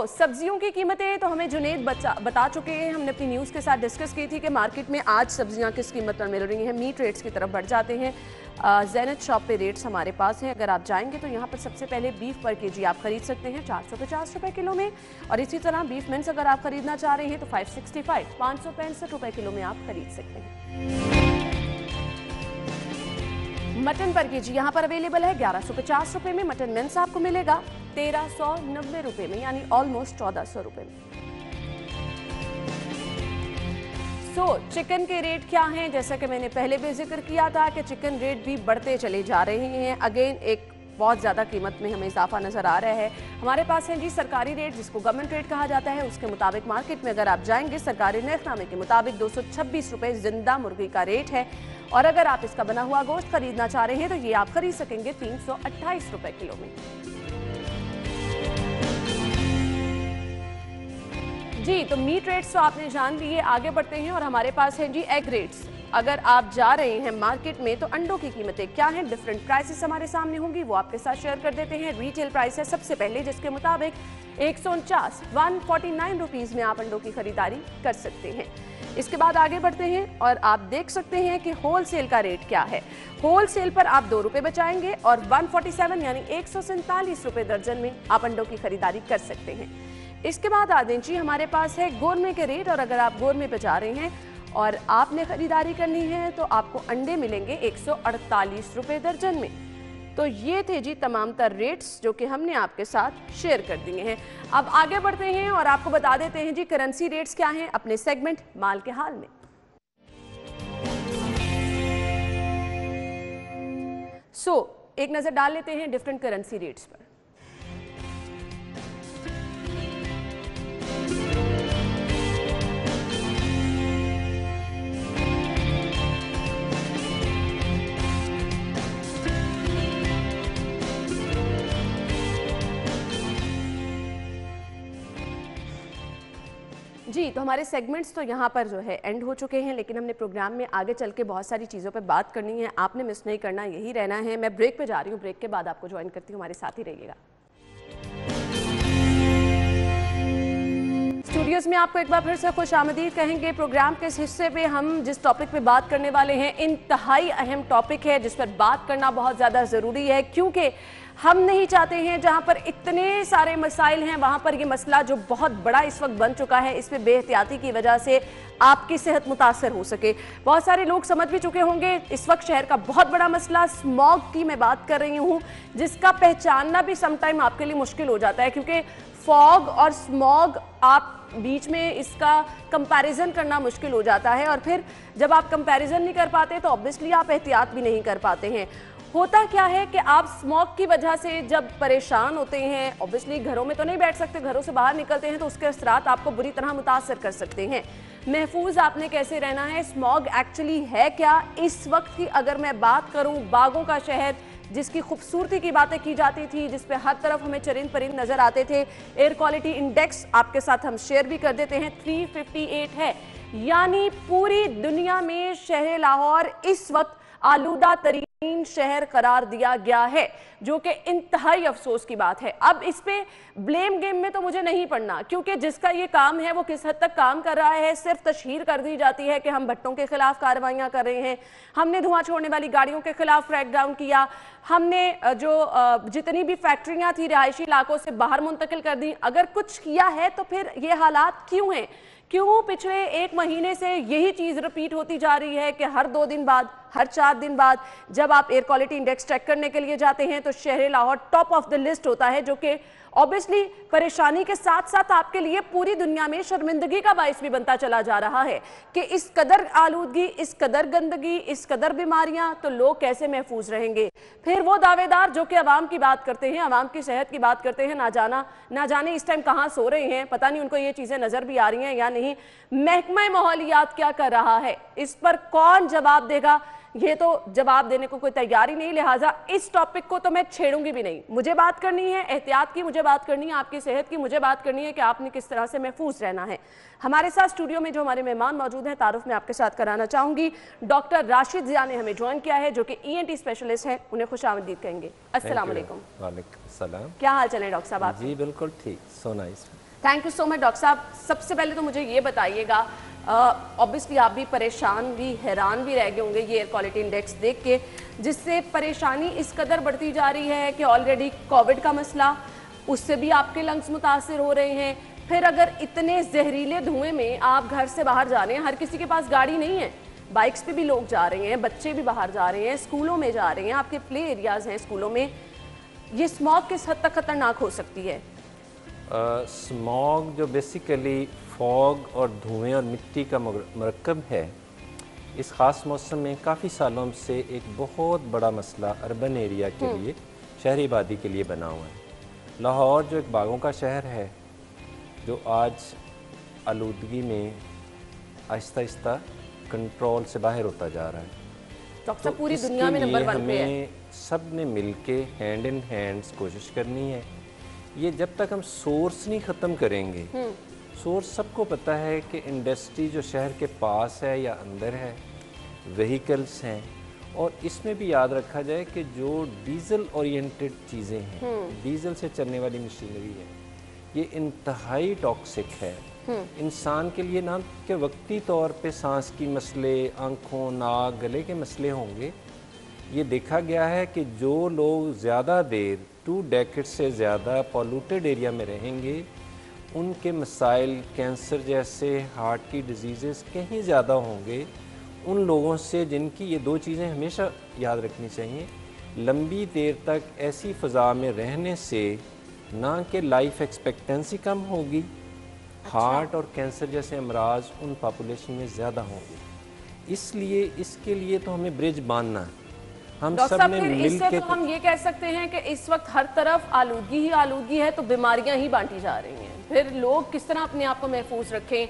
सब्जियों की कीमतें तो हमें जुनेद बता चुके हैं। हमने अपनी न्यूज़ के साथ डिस्कस की थी कि मार्केट में आज सब्जियां किस कीमत पर मिल रही हैं। मीट रेट्स की तरफ बढ़ जाते हैं। ज़ैनत शॉप पे रेट्स हमारे पास हैं। अगर आप जाएंगे तो यहाँ पर सबसे पहले बीफ पर केजी आप खरीद सकते हैं 450 रुपये किलो में, और इसी तरह बीफ मिन्स अगर आप खरीदना चाह रहे हैं तो 565 रुपये किलो में आप खरीद सकते हैं। मटन पर केजी यहाँ पर अवेलेबल है 1150 रुपये में। मटन मिन्स आपको मिलेगा 1390 रुपये में, यानी ऑलमोस्ट 1400 रुपये में। चिकन के रेट क्या हैं? जैसा कि मैंने पहले भी जिक्र किया था कि चिकन रेट भी बढ़ते चले जा रहे हैं। अगेन एक बहुत ज़्यादा कीमत में हमें इजाफा नज़र आ रहा है। हमारे पास है जी सरकारी रेट, जिसको गवर्नमेंट रेट कहा जाता है। उसके मुताबिक मार्केट में अगर आप जाएंगे, सरकारी निर्खनामे के मुताबिक 226 रुपये जिंदा मुर्गी का रेट है, और अगर आप इसका बना हुआ गोश्त खरीदना चाह रहे हैं तो ये आप खरीद सकेंगे 328 रुपये किलो में। जी, तो मीट रेट्स तो आपने जान लिए। आगे बढ़ते हैं और हमारे पास है जी एग रेट्स। अगर आप जा रहे हैं मार्केट में तो अंडों की कीमतें क्या हैं, डिफरेंट प्राइसेस हमारे सामने होंगी, वो आपके साथ शेयर कर देते हैं। रिटेल प्राइस है सबसे पहले, जिसके मुताबिक 149 रुपीज़ में आप अंडों की खरीदारी कर सकते हैं। इसके बाद आगे बढ़ते हैं और आप देख सकते हैं कि होलसेल का रेट क्या है। होलसेल पर आप 2 रुपये बचाएंगे और 147 यानी 147 रुपये दर्जन में आप अंडों की खरीदारी कर सकते हैं। इसके बाद आ जी हमारे पास है गोरमे के रेट, और अगर आप गोरमे पे जा रहे हैं और आपने खरीदारी करनी है तो आपको अंडे मिलेंगे 148 रुपये दर्जन में। तो ये थे जी तमाम तर रेट्स जो कि हमने आपके साथ शेयर कर दिए हैं। अब आगे बढ़ते हैं और आपको बता देते हैं जी करेंसी रेट्स क्या हैं अपने सेगमेंट माल के हाल में। एक नजर डाल लेते हैं डिफरेंट करेंसी रेट्स पर। जी, तो हमारे सेगमेंट्स तो यहाँ पर जो है एंड हो चुके हैं, लेकिन हमने प्रोग्राम में आगे चल के बहुत सारी चीज़ों पे बात करनी है। आपने मिस नहीं करना, यही रहना है। मैं ब्रेक पे जा रही हूँ, ब्रेक के बाद आपको ज्वाइन करती हूँ, हमारे साथ ही रहिएगा। स्टूडियोज़ में आपको एक बार फिर से खुशामदीद कहेंगे। प्रोग्राम के इस हिस्से पे हम जिस टॉपिक पे बात करने वाले हैं, इंतहाई अहम टॉपिक है जिस पर बात करना बहुत ज़्यादा ज़रूरी है, क्योंकि हम नहीं चाहते हैं जहां पर इतने सारे मसाइल हैं वहां पर ये मसला जो बहुत बड़ा इस वक्त बन चुका है, इसमें बेहतियाती की वजह से आपकी सेहत मुतासर हो सके। बहुत सारे लोग समझ भी चुके होंगे इस वक्त शहर का बहुत बड़ा मसला स्मॉग की मैं बात कर रही हूं, जिसका पहचानना भी समटाइम आपके लिए मुश्किल हो जाता है, क्योंकि फॉग और स्मॉग आप बीच में इसका कंपैरिजन करना मुश्किल हो जाता है, और फिर जब आप कंपैरिजन नहीं कर पाते तो ऑब्वियसली आप एहतियात भी नहीं कर पाते हैं। होता क्या है कि आप स्मॉग की वजह से जब परेशान होते हैं, ऑब्वियसली घरों में तो नहीं बैठ सकते, घरों से बाहर निकलते हैं तो उसके असरात आपको बुरी तरह मुतासर कर सकते हैं। महफूज आपने कैसे रहना है, स्मॉग एक्चुअली है क्या? इस वक्त की अगर मैं बात करूं, बागों का शहर जिसकी खूबसूरती की बातें की जाती थी, जिस पे हर तरफ हमें चरिंद परिंद नजर आते थे, एयर क्वालिटी इंडेक्स आपके साथ हम शेयर भी कर देते हैं 358 है, यानी पूरी दुनिया में शहर लाहौर इस वक्त आलूदा तरीन शहर करार दिया गया है, जो कि इंतहाई अफसोस की बात है। अब इस पे ब्लेम गेम में तो मुझे नहीं पड़ना, क्योंकि जिसका ये काम है वो किस हद तक काम कर रहा है। सिर्फ तशहीर कर दी जाती है कि हम भट्टों के खिलाफ कार्रवाइयां कर रहे हैं, हमने धुआं छोड़ने वाली गाड़ियों के खिलाफ क्रैकडाउन किया, हमने जो जितनी भी फैक्ट्रियां थी रिहायशी इलाकों से बाहर मुंतकिल कर दी। अगर कुछ किया है तो फिर ये हालात क्यों हैं? क्यों पिछले 1 महीने से यही चीज रिपीट होती जा रही है कि हर 2 दिन बाद, हर 4 दिन बाद जब आप एयर क्वालिटी इंडेक्स चेक करने के लिए जाते हैं तो शहर Lahore top of the list होता है, जो कि ऑब्वियसली परेशानी के साथ साथ आपके लिए पूरी दुनिया में शर्मिंदगी का बाइस भी बनता चला जा रहा है कि इस कदर आलूदगी, इस कदर गंदगी, इस कदर बीमारियां, तो लोग कैसे महफूज रहेंगे? फिर वो दावेदार जो कि अवाम की बात करते हैं, अवाम की सेहत की बात करते हैं, ना जाने इस टाइम कहाँ सो रहे हैं, पता नहीं उनको ये चीजें नजर भी आ रही हैं या नहीं। महकमा माहौलियात क्या कर रहा है, इस पर कौन जवाब देगा? ये तो जवाब देने को कोई तैयार ही नहीं, लिहाजा इस टॉपिक को तो मैं छेड़ूंगी भी नहीं। मुझे बात करनी है एहतियात की, मुझे बात करनी है आपकी सेहत की, मुझे बात करनी है कि आपने किस तरह से महफूज रहना है। हमारे साथ स्टूडियो में जो हमारे मेहमान मौजूद हैं, तारुफ में आपके साथ कराना चाहूंगी। डॉक्टर राशिद जिया ने हमें ज्वाइन किया है, जो कि ENT स्पेशलिस्ट हैं, उन्हें खुशामदीद कहेंगे। अस्सलाम वालेकुम। वालेकुम सलाम। क्या हाल चल है डॉक्टर साहब? जी बिल्कुल ठीक, so nice. Thank you so much doctor साहब। सबसे पहले तो मुझे ये बताइएगा, ऑब्वियसली आप भी परेशान भी हैरान भी रह गए होंगे ये एयर क्वालिटी इंडेक्स देख के, जिससे परेशानी इस कदर बढ़ती जा रही है कि ऑलरेडी कोविड का मसला, उससे भी आपके लंग्स मुतासिर हो रहे हैं। फिर अगर इतने जहरीले धुएं में आप घर से बाहर जा रहे हैं, हर किसी के पास गाड़ी नहीं है, बाइक्स पे भी लोग जा रहे हैं, बच्चे भी बाहर जा रहे हैं, स्कूलों में जा रहे हैं, आपके प्ले एरियाज हैं स्कूलों में, ये स्मॉग किस हद तक खतरनाक हो सकती है? स्मॉग जो बेसिकली फॉग और धुएं और मिट्टी का मरकब है, इस ख़ास मौसम में काफ़ी सालों से एक बहुत बड़ा मसला अर्बन एरिया के लिए, शहरी आबादी के लिए बना हुआ है। लाहौर जो एक बागों का शहर है, जो आज आलूदगी में आहिस्ता आहिस्ता कंट्रोल से बाहर होता जा रहा है। डॉक्टर साहब, पूरी दुनिया में नंबर 1 पे है। हमें सब ने मिल के हैंड इन हैंड्स कोशिश करनी है। ये जब तक हम सोर्स नहीं ख़त्म करेंगे, सोर्स सबको पता है कि इंडस्ट्री जो शहर के पास है या अंदर है, व्हीकल्स हैं, और इसमें भी याद रखा जाए कि जो डीजल ओरिएंटेड चीज़ें हैं, डीजल से चलने वाली मशीनरी है, ये इंतहाई टॉक्सिक है इंसान के लिए। ना कि वक्ती तौर पे सांस की मसले, आँखों, नाक, गले के मसले होंगे। ये देखा गया है कि जो लोग ज़्यादा देर 2 डेकेड से ज़्यादा पॉल्यूटेड एरिया में रहेंगे, उनके मसाइल कैंसर जैसे हार्ट की डिजीज़ कहीं ज़्यादा होंगे उन लोगों से जिनकी ये 2 चीज़ें हमेशा याद रखनी चाहिए। लंबी देर तक ऐसी फ़ज़ा में रहने से ना कि लाइफ एक्सपेक्टेंसी कम होगी, हार्ट और कैंसर जैसे अमराज उन पॉपुलेशन में ज़्यादा होंगे। इसलिए इसके लिए तो हमें ब्रिज बांधना है। हम सब ने मिल के, तो हम ये कह सकते हैं कि इस वक्त हर तरफ आलूदगी ही आलूदगी है, तो बीमारियां ही बांटी जा रही हैं। फिर लोग किस तरह अपने आप को महफूज रखें?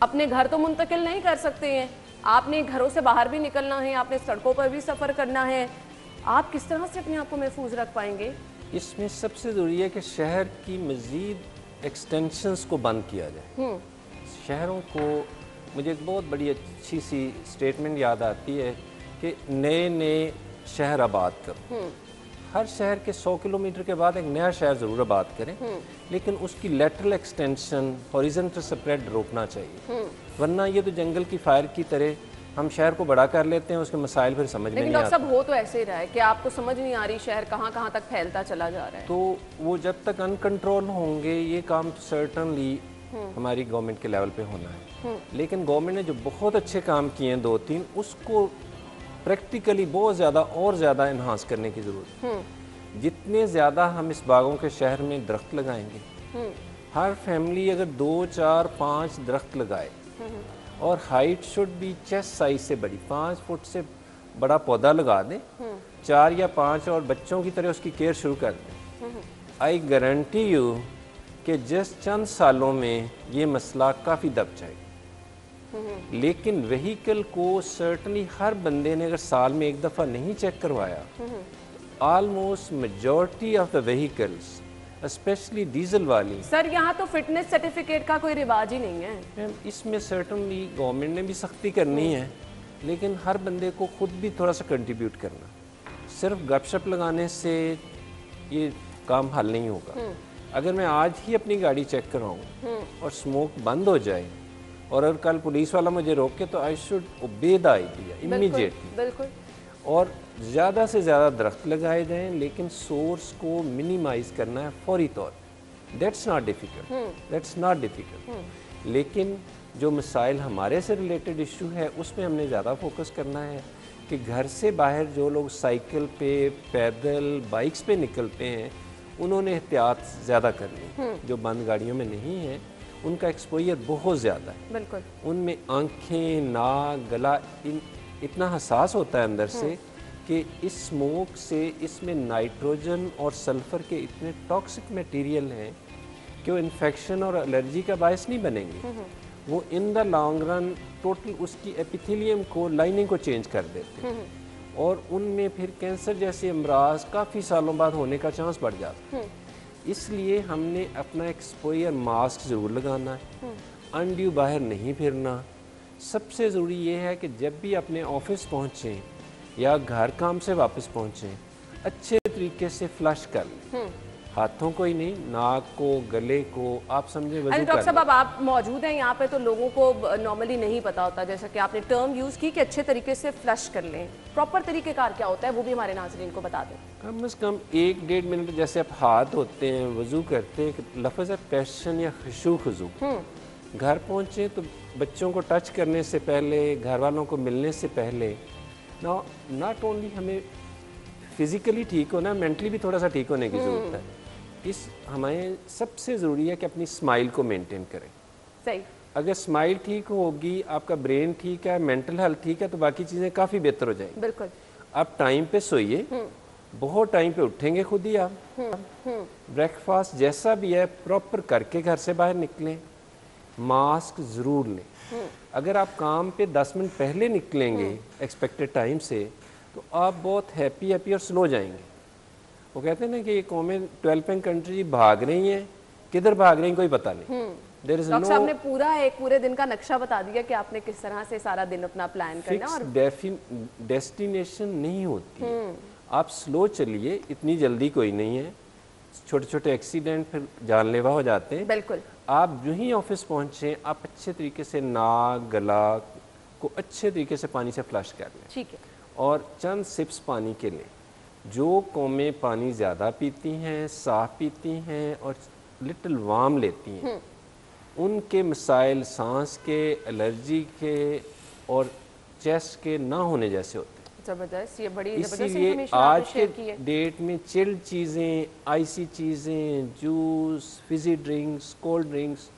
अपने घर तो मुंतकिल नहीं कर सकते हैं, आपने घरों से बाहर भी निकलना है, आपने सड़कों पर भी सफ़र करना है, आप किस तरह से अपने आप को महफूज रख पाएंगे? इसमें सबसे ज़रूरी है कि शहर की मज़ीद एक्सटेंशंस को बंद किया जाए। शहरों को, मुझे एक बहुत बड़ी अच्छी सी स्टेटमेंट याद आती है कि नए शहर आबाद करो। हर शहर के 100 किलोमीटर के बाद एक नया शहर ज़रूर आबाद करें, लेकिन उसकी लेटरल एक्सटेंशन, हॉरिजॉन्टल स्प्रेड रोकना चाहिए। वरना ये तो जंगल की फायर की तरह हम शहर को बड़ा कर लेते हैं, उसके मसाइल फिर समझ में नहीं आते। लेकिन डॉक्टर साहब, हो तो ऐसे ही रहा है कि आपको समझ नहीं आ रही शहर कहाँ कहाँ तक फैलता चला जा रहा है। तो वो जब तक अनकंट्रोल होंगे, ये काम तो सर्टनली हमारी गवर्नमेंट के लेवल पे होना है। लेकिन गवर्नमेंट ने जो बहुत अच्छे काम किए हैं 2-3, उसको प्रैक्टिकली बहुत ज़्यादा और ज़्यादा इन्हांस करने की ज़रूरत है। जितने ज़्यादा हम इस बागों के शहर में दरख्त लगाएंगे, हर फैमिली अगर 2, 4, 5 दरख्त लगाए, और हाइट शुड भी चेस्ट साइज से बड़ी, 5 फुट से बड़ा पौधा लगा दें, 4 या 5, और बच्चों की तरह उसकी केयर शुरू कर दें, आई गारंटी यू कि जस्ट चंद सालों में ये मसला काफ़ी दब जाएगा। लेकिन व्हीकल को सर्टनली हर बंदे ने अगर साल में 1 दफ़ा नहीं चेक करवाया, almost majority of the vehicles, specially diesel वाली। सर, यहाँ तो फिटनेस सर्टिफिकेट का कोई रिवाज ही नहीं है। इसमें सर्टनली गवर्नमेंट ने भी सख्ती करनी है, लेकिन हर बंदे को खुद भी थोड़ा सा कंट्रीब्यूट करना। सिर्फ गपशप लगाने से ये काम हल नहीं होगा। अगर मैं आज ही अपनी गाड़ी चेक कराऊं और स्मोक बंद हो जाए और अगर कल पुलिस वाला मुझे रोके तो I should obey the idea immediately. बिल्कुल। और ज़्यादा से ज़्यादा दरख्त लगाए जाएं, लेकिन सोर्स को मिनिमाइज़ करना है फौरी तौर। That's not difficult. लेकिन जो मसाइल हमारे से रिलेटेड इशू है उसमें हमने ज़्यादा फोकस करना है कि घर से बाहर जो लोग साइकिल पे, पैदल, बाइक्स पे निकलते हैं उन्होंने एहतियात ज़्यादा करनी। जो बंद गाड़ियों में नहीं है उनका एक्सपोजर बहुत ज़्यादा है। बिल्कुल। उनमें आंखें, नाक, गला इतना हसास होता है अंदर से कि इस स्मोक से इसमें नाइट्रोजन और सल्फ़र के इतने टॉक्सिक मटेरियल हैं कि वो इन्फेक्शन और एलर्जी का बायस नहीं बनेंगे। वो in the long run total उसकी एपिथेलियम को, लाइनिंग को चेंज कर देते हैं और उनमें फिर कैंसर जैसे अमराज काफ़ी सालों बाद होने का चांस बढ़ जाता है। इसलिए हमने अपना एक्सपोजर मास्क ज़रूर लगाना है, अनड्यू बाहर नहीं फिरना। सबसे ज़रूरी ये है कि जब भी अपने ऑफिस पहुँचें या घर काम से वापस पहुँचें अच्छे तरीके से फ्लश कर लें, हाथों को ही नहीं, नाक को, गले को, आप समझे वजू कर लें। डॉक्टर साहब अब आप मौजूद हैं यहाँ पे तो लोगों को नॉर्मली नहीं पता होता, जैसा कि आपने टर्म यूज़ की कि अच्छे तरीके से फ्लश कर लें, प्रॉपर तरीक़ेकार क्या होता है वो भी हमारे नाज़रीन को बता दें। कम से कम 1-1.5 मिनट जैसे आप हाथ धोते हैं, वजू करते हैं, लफ्ज़ है पैशन या खुशू खुजू। घर पहुँचे तो बच्चों को टच करने से पहले, घर वालों को मिलने से पहले नॉट ओनली हमें फिज़िकली ठीक होना, मेंटली भी थोड़ा सा ठीक होने की ज़रूरत है। हमें सबसे ज़रूरी है कि अपनी स्माइल को मेंटेन करें। सही। अगर स्माइल ठीक होगी, आपका ब्रेन ठीक है, मेंटल हेल्थ ठीक है तो बाकी चीज़ें काफ़ी बेहतर हो जाएंगी। बिल्कुल। आप टाइम पे सोइए, बहुत टाइम पे उठेंगे खुद ही आप। ब्रेकफास्ट जैसा भी है प्रॉपर करके घर से बाहर निकलें, मास्क ज़रूर लें। अगर आप काम पे 10 मिनट पहले निकलेंगे एक्सपेक्टेड टाइम से तो आप बहुत हैप्पी और स्लो जाएंगे। वो कहते हैं ना कि ये कौमें डेवलपिंग कंट्री भाग रही हैं, किधर भाग रही हैं कोई पता नहीं। डॉक्टर साहब ने पूरे दिन का नक्शा बता दिया कि आपने किस तरह से सारा दिन अपना प्लान करना है। और डेस्टिनेशन नहीं होती, आप स्लो चलिए, इतनी जल्दी कोई नहीं है। छोटे छोटे एक्सीडेंट फिर जानलेवा हो जाते हैं। बिल्कुल। आप जो ही ऑफिस पहुंचे आप अच्छे तरीके से नाक, गला को अच्छे तरीके से पानी से फ्लश कर लें। ठीक है। और चंद सिप्स पानी के लें। जो कौमें पानी ज़्यादा पीती हैं, साफ़ पीती हैं और लिटिल वार्म लेती हैं, उनके मसाइल सांस के, एलर्जी के और चेस्ट के ना होने जैसे होते हैं। ज़बरदस्त, ये बड़ी ज़बरदस्त इसीलिए इन्फॉर्मेशन आज आपने शेयर की है। के डेट में चिल्ड चीज़ें, आइसी चीज़ें, juice, Fiji drinks, cold drinks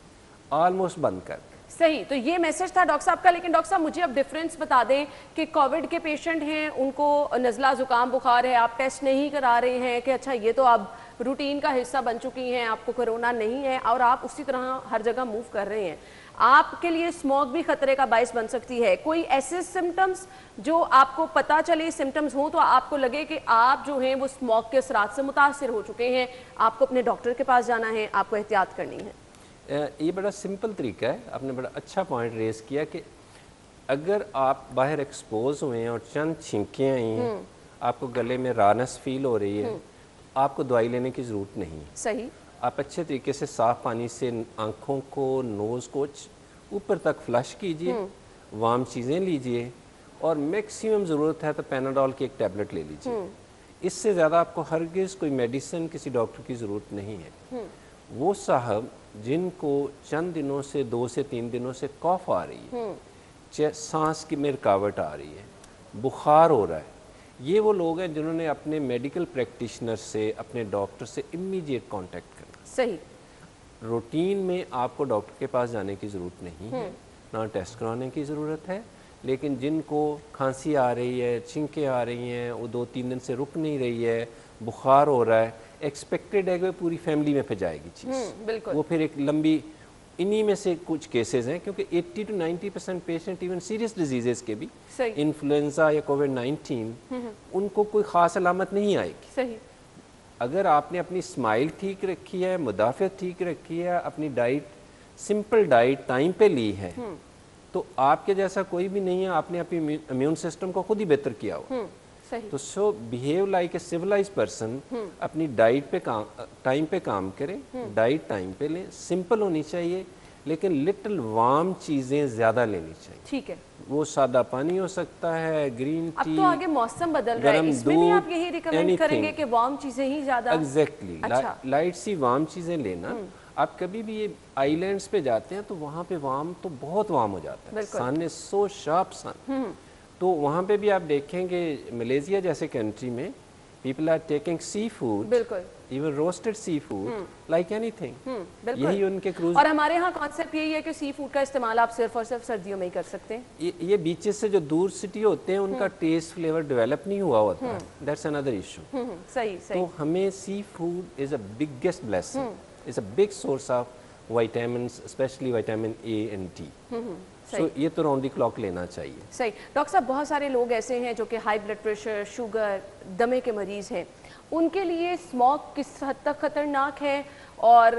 almost बंद कर। सही, तो ये मैसेज था डॉक्टर साहब का। लेकिन डॉक्टर साहब मुझे अब डिफरेंस बता दें कि कोविड के पेशेंट हैं, उनको नज़ला ज़ुकाम बुखार है, आप टेस्ट नहीं करा रहे हैं कि अच्छा ये तो अब रूटीन का हिस्सा बन चुकी हैं, आपको कोरोना नहीं है और आप उसी तरह हर जगह मूव कर रहे हैं, आपके लिए स्मोक भी खतरे का बायस बन सकती है। कोई ऐसे सिम्टम्स जो आपको पता चले, सिम्टम्स हो तो आपको लगे कि आप जो हैं वो स्मोक के असरात से मुतासिर हो चुके हैं, आपको अपने डॉक्टर के पास जाना है, आपको एहतियात करनी है। ये बड़ा सिंपल तरीका है, आपने बड़ा अच्छा पॉइंट रेज किया कि अगर आप बाहर एक्सपोज हुए हैं और चंद छींकें आई हैं, आपको गले में रानस फील हो रही है, आपको दवाई लेने की ज़रूरत नहीं है। सही। आप अच्छे तरीके से साफ़ पानी से आँखों को, नोज़ को ऊपर तक फ्लश कीजिए, वार्म चीज़ें लीजिए और मैक्सिमम ज़रूरत है तो पैनाडोल की एक टैबलेट ले लीजिए। इससे ज़्यादा आपको हरगिज़ कोई मेडिसिन किसी डॉक्टर की ज़रूरत नहीं है। वो साहब जिनको चंद दिनों से 2 से 3 दिनों से कॉफ आ रही है, सांस की में रुकावट आ रही है, बुखार हो रहा है, ये वो लोग हैं जिन्होंने अपने मेडिकल प्रैक्टिशनर से, अपने डॉक्टर से इमीडिएट कांटेक्ट करना। सही। रूटीन में आपको डॉक्टर के पास जाने की ज़रूरत नहीं है, ना टेस्ट कराने की ज़रूरत है, लेकिन जिनको खांसी आ रही है, छींकें आ रही हैं, वो 2-3 दिन से रुक नहीं रही है, बुखार हो रहा है, एक्सपेक्टेड है कि पूरी फैमिली में फैलाएगी चीज़, वो फिर एक लंबी, इन्हीं में से कुछ केसेस हैं क्योंकि 80 to 90% patient even serious diseases के भी, इन्फ्लुएंजा या कोविड-19, उनको कोई ख़ास अलामत नहीं आएगी। सही। अगर आपने अपनी स्माइल ठीक रखी है, मुदाफ़त ठीक रखी है, अपनी डाइट, सिंपल डाइट टाइम पे ली है, तो आपके जैसा कोई भी नहीं है, आपने अपनी इम्यून सिस्टम को खुद ही बेहतर किया हो। तो so behave like a civilise person, अपनी डाइट पे काम टाइम पे काम करें, डाइट टाइम पे लें, सिंपल होनी चाहिए लेकिन लिटिल वार्म चीज़ें ज़्यादा लेनी चाहिए। ठीक है, वो सादा पानी हो सकता है, ग्रीन टी। अब तो आगे मौसम बदल रहा है, इसमें भी आप यही रिकमेंड करेंगे कि वार्म चीजें ही ज्यादा? एग्जैक्टली, अच्छा। लाइट सी वार्म चीज़ें लेना। आप कभी भी ये आइलैंड्स पे जाते हैं तो वहाँ पे वार्म तो बहुत वार्म हो जाता है, सन इज सो शार्प सन। तो वहाँ पे भी आप देखेंगे मलेशिया जैसे कंट्री में people are taking seafood, बिल्कुल, even roasted seafood like anything. यही उनके क्रूज। और हमारे यहाँ कॉन्सेप्ट यही है कि सी फूड का इस्तेमाल आप सिर्फ और सिर्फ सर्दियों में ही कर सकते हैं। ये बीचेस से जो दूर सिटी होते हैं उनका टेस्ट फ्लेवर डेवलप नहीं हुआ होता, दैट्स अनदर इशू। सही सही। तो हमें seafood is a biggest blessing, is a big source of vitamins, specially vitamin A and D. So ये तो राउंड द क्लॉक लेना चाहिए। सही। डॉक्टर साहब, बहुत सारे लोग ऐसे हैं जो कि हाई ब्लड प्रेशर, शुगर, दमे के मरीज हैं, उनके लिए स्मोक किस हद तक खतरनाक है और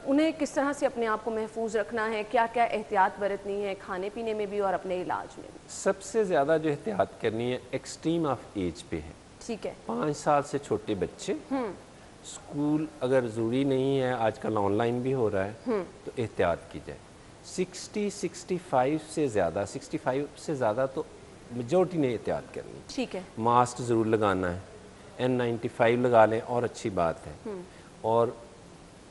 उन्हें किस तरह से अपने आप को महफूज रखना है, क्या क्या एहतियात बरतनी है खाने पीने में भी और अपने इलाज में भी? सबसे ज़्यादा जो एहतियात करनी है एक्सट्रीम ऑफ एज पे है। ठीक है। 5 साल से छोटे बच्चे, स्कूल अगर ज़रूरी नहीं है, आजकल ऑनलाइन भी हो रहा है, तो एहतियात की जाए। 65 से ज़्यादा, 65 से ज़्यादा तो मेजॉरिटी ने एहतियात करनी। ठीक है। मास्क ज़रूर लगाना है, N95 लगा लें और अच्छी बात है। और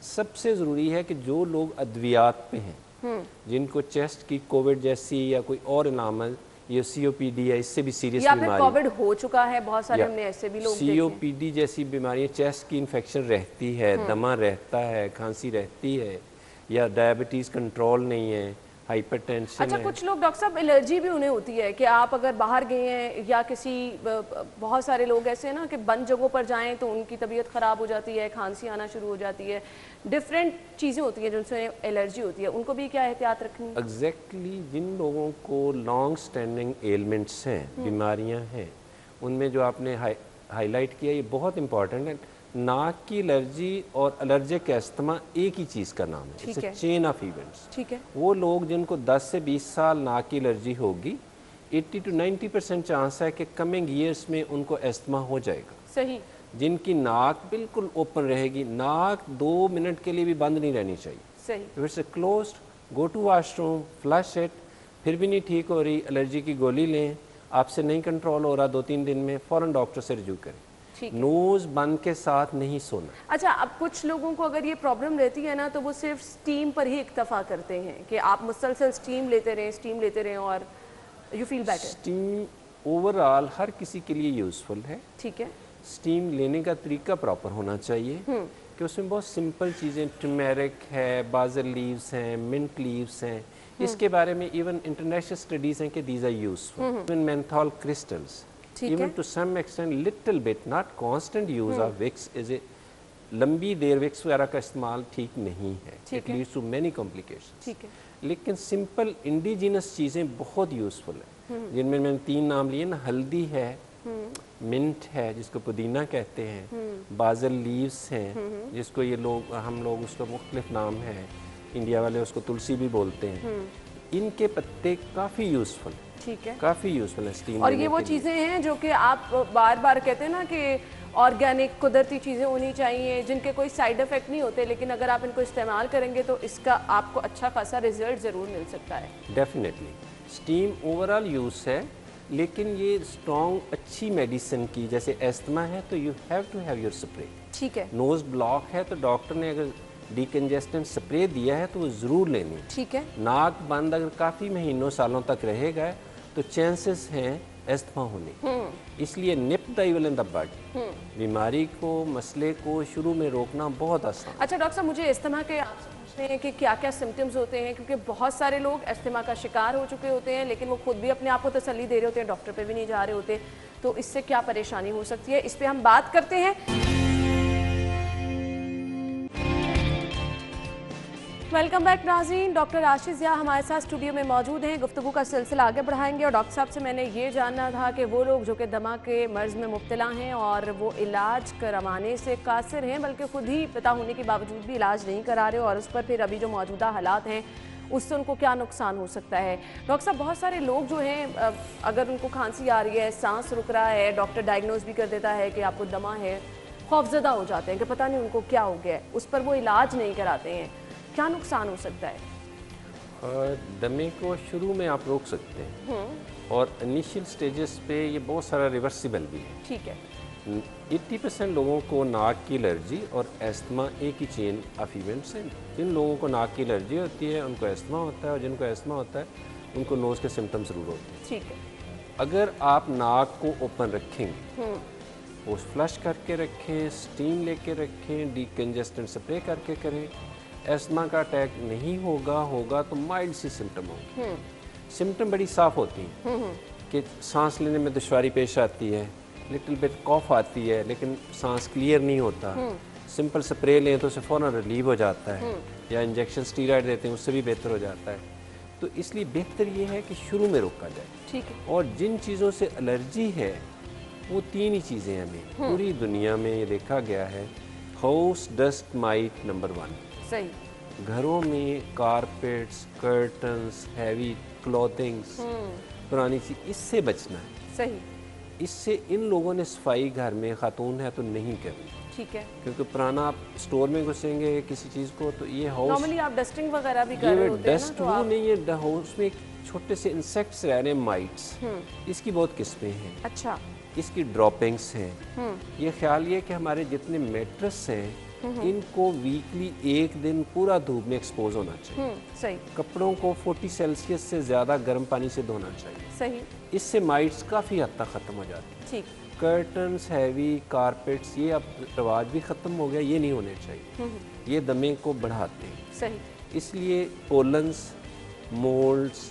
सबसे ज़रूरी है कि जो लोग अद्वियात पे हैं, जिनको चेस्ट की कोविड जैसी या कोई और इलामत, ये COPD है, इससे भी सीरियस या बीमारी, फिर कोविड हो चुका है, बहुत सारे हमने ऐसे भी लोग देखे हैं। COPD जैसी बीमारी, चेस्ट की इन्फेक्शन रहती है, दमा रहता है, खांसी रहती है, या डायबिटीज़ कंट्रोल नहीं है, हाइपरटेंशन अच्छा, है। कुछ लोग डॉक्टर साहब एलर्जी भी उन्हें होती है कि आप अगर बाहर गए हैं या किसी, बहुत सारे लोग ऐसे हैं ना कि बंद जगहों पर जाएं तो उनकी तबीयत ख़राब हो जाती है, खांसी आना शुरू हो जाती है, डिफरेंट चीज़ें होती हैं जिनसे एलर्जी होती है, उनको भी क्या एहतियात रखनी है? एग्जैक्टली, जिन लोगों को लॉन्ग स्टैंडिंग एलिमेंट्स हैं, बीमारियां हैं, उनमें जो आपने हाईलाइट किया ये बहुत इंपॉर्टेंट है। नाक की एलर्जी और एलर्जिक अस्थमा एक ही चीज़ का नाम है, it's a chain of events. ठीक है। वो लोग जिनको 10 से 20 साल नाक की एलर्जी होगी, 80 to 90% चांस है कि कमिंग ईयर्स में उनको अस्थमा हो जाएगा। सही। जिनकी नाक बिल्कुल ओपन रहेगी, नाक 2 मिनट के लिए भी बंद नहीं रहनी चाहिए। सही। If it's closed, go to washroom, flush it, फिर भी नहीं ठीक हो रही, एलर्जी की गोली लें, आपसे नहीं कंट्रोल हो रहा 2-3 दिन में, फ़ौरन डॉक्टर से रिव्यू करें। नोज बंद के साथ नहीं सोना। अच्छा, अब कुछ लोगों को अगर ये प्रॉब्लम रहती है ना तो वो सिर्फ स्टीम पर ही इक्तफा करते हैं कि आप मुसलसल स्टीम लेते रहें और you feel better. Steam overall हर किसी के लिए यूजफुल है। ठीक है। स्टीम लेने का तरीका प्रॉपर होना चाहिए कि उसमें बहुत सिंपल चीज़ें, टर्मेरिक है, बाजल लीव्स हैं, मिंट लीव्स हैं, इसके बारे में इवन इंटरनेशनल स्टडीज़ हैं कि these are useful. Even menthol crystals, even to some extent little bit, not constant use of Vicks is a, लंबी देर विक्स वगैरह का इस्तेमाल ठीक नहीं है, it leads to many complications। ठीक है। लेकिन सिंपल इंडिजिनस चीज़ें बहुत यूजफुल है, जिनमें मैंने 3 नाम लिए ना, हल्दी है, मिंट है जिसको पुदीना कहते हैं, बाजल लीव्स हैं जिसको ये लोग, हम लोग उसका मुख्तलिफ नाम है, इंडिया वाले उसको तुलसी भी बोलते हैं, इनके पत्ते काफ़ी यूजफुल है। ठीक है। काफ़ी यूजफुल है स्टीम। और ये वो चीज़ें हैं जो कि आप बार बार कहते हैं ना कि ऑर्गेनिक कुदरती चीज़ें होनी चाहिए जिनके कोई साइड इफ़ेक्ट नहीं होते, लेकिन अगर आप इनको इस्तेमाल करेंगे तो इसका आपको अच्छा खासा रिजल्ट ज़रूर मिल सकता है। डेफिनेटली स्टीम ओवरऑल यूज़ है, लेकिन ये स्ट्रॉन्ग अच्छी मेडिसिन की, जैसे एस्थमा है तो you have to have your spray. ठीक है। नोज ब्लॉक है तो डॉक्टर ने अगर डिकंजेस्टेंट स्प्रे दिया है तो वो ज़रूर लेनी। ठीक है। नाक बंद अगर काफ़ी महीनों सालों तक रहेगा तो चांसेस हैं एस्थमा होने। इसलिए nip the evil in the bud, बीमारी को, मसले को शुरू में रोकना बहुत आसान। अच्छा डॉक्टर साहब, मुझे एस्थमा के आपसे पूछते हैं कि क्या क्या सिम्टम्स होते हैं, क्योंकि बहुत सारे लोग एस्थमा का शिकार हो चुके होते हैं लेकिन वो खुद भी अपने आप को तसल्ली दे रहे होते हैं, डॉक्टर पे भी नहीं जा रहे होते, तो इससे क्या परेशानी हो सकती है, इस पर हम बात करते हैं। वेलकम बैक नाज़रीन, डॉक्टर आशीष ज़िया हमारे साथ स्टूडियो में मौजूद हैं। गुफ्तगू का सिलसिला आगे बढ़ाएंगे और डॉक्टर साहब से मैंने ये जानना था कि वो लोग जो कि दमा के मर्ज़ में मुब्तला हैं और वो इलाज करवाने से कासिर हैं, बल्कि खुद ही पता होने के बावजूद भी इलाज नहीं करा रहे और उस पर फिर अभी जो मौजूदा हालात हैं उससे उनको क्या नुकसान हो सकता है। डॉक्टर साहब, बहुत सारे लोग जो हैं अगर उनको खांसी आ रही है, सांस रुक रहा है, डॉक्टर डायग्नोज भी कर देता है कि आपको दमा है, खौफजदा हो जाते हैं कि पता नहीं उनको क्या हो गया है, उस पर वो इलाज नहीं कराते हैं। क्या नुकसान हो सकता है? दमे को शुरू में आप रोक सकते हैं और इनिशियल स्टेजेस पे ये बहुत सारा रिवर्सिबल भी है। ठीक है। 80% लोगों को नाक की एलर्जी और एस्थमा एक ही चेन ऑफ इवेंट्स हैं। जिन लोगों को नाक की एलर्जी होती है उनको एस्थमा होता है, और जिनको एस्थमा होता है उनको नोज़ के सिम्टम्स ज़रूर होते हैं। ठीक है। अगर आप नाक को ओपन रखेंगे, वो फ्लश करके रखें, स्टीम लेके रखें, डीकंजेस्टेंट स्प्रे करके करें, एस्थमा का अटैक नहीं होगा तो माइल्ड सी सिम्टम होंगे। सिम्टम बड़ी साफ होती हैं कि सांस लेने में दुश्वारी पेश आती है, लिटिल बिट कॉफ आती है, लेकिन सांस क्लियर नहीं होता। सिंपल स्प्रे लें तो उससे फ़ौरन रिलीव हो जाता है, या इंजेक्शन स्टीरॉयड देते हैं उससे भी बेहतर हो जाता है। तो इसलिए बेहतर ये है कि शुरू में रोका जाए। ठीक है। और जिन चीज़ों से एलर्जी है वो 3 ही चीज़ें हैं हमें पूरी दुनिया में ये देखा गया है। House dust might number 1। सही। घरों में कारपेट्स, कर्टन्स, हैवी क्लॉथिंग्स, पुरानी चीज, इससे बचना है। सही। इससे इन लोगों ने सफाई घर में खातून है तो नहीं करनी। ठीक है। क्योंकि पुराना आप स्टोर में घुसेंगे किसी चीज़ को तो ये हाउस नॉर्मली आप डस्टिंग वगैरह भी कर रहे होते हैं ना, डस्ट तो वो आप... नहीं है, हाउस में एक छोटे से इंसेक्ट्स रह रहे हैं, माइट्स। इसकी बहुत किस्में हैं। अच्छा। इसकी ड्रॉपिंग्स हैं। ये ख्याल ये कि हमारे जितने मेट्रेस हैं इनको वीकली 1 दिन पूरा धूप में एक्सपोज होना चाहिए। सही। कपड़ों को 40 सेल्सियस से ज़्यादा गर्म पानी से धोना चाहिए। सही। इससे माइट्स काफ़ी हद तक ख़त्म हो जाती हैं। ठीक। कर्टन्स, हैवी कारपेट्स, ये अब रवाज भी ख़त्म हो गया, ये नहीं होने चाहिए। ये दमे को बढ़ाते हैं। सही। इसलिए पोलन्स, मोल्ड्स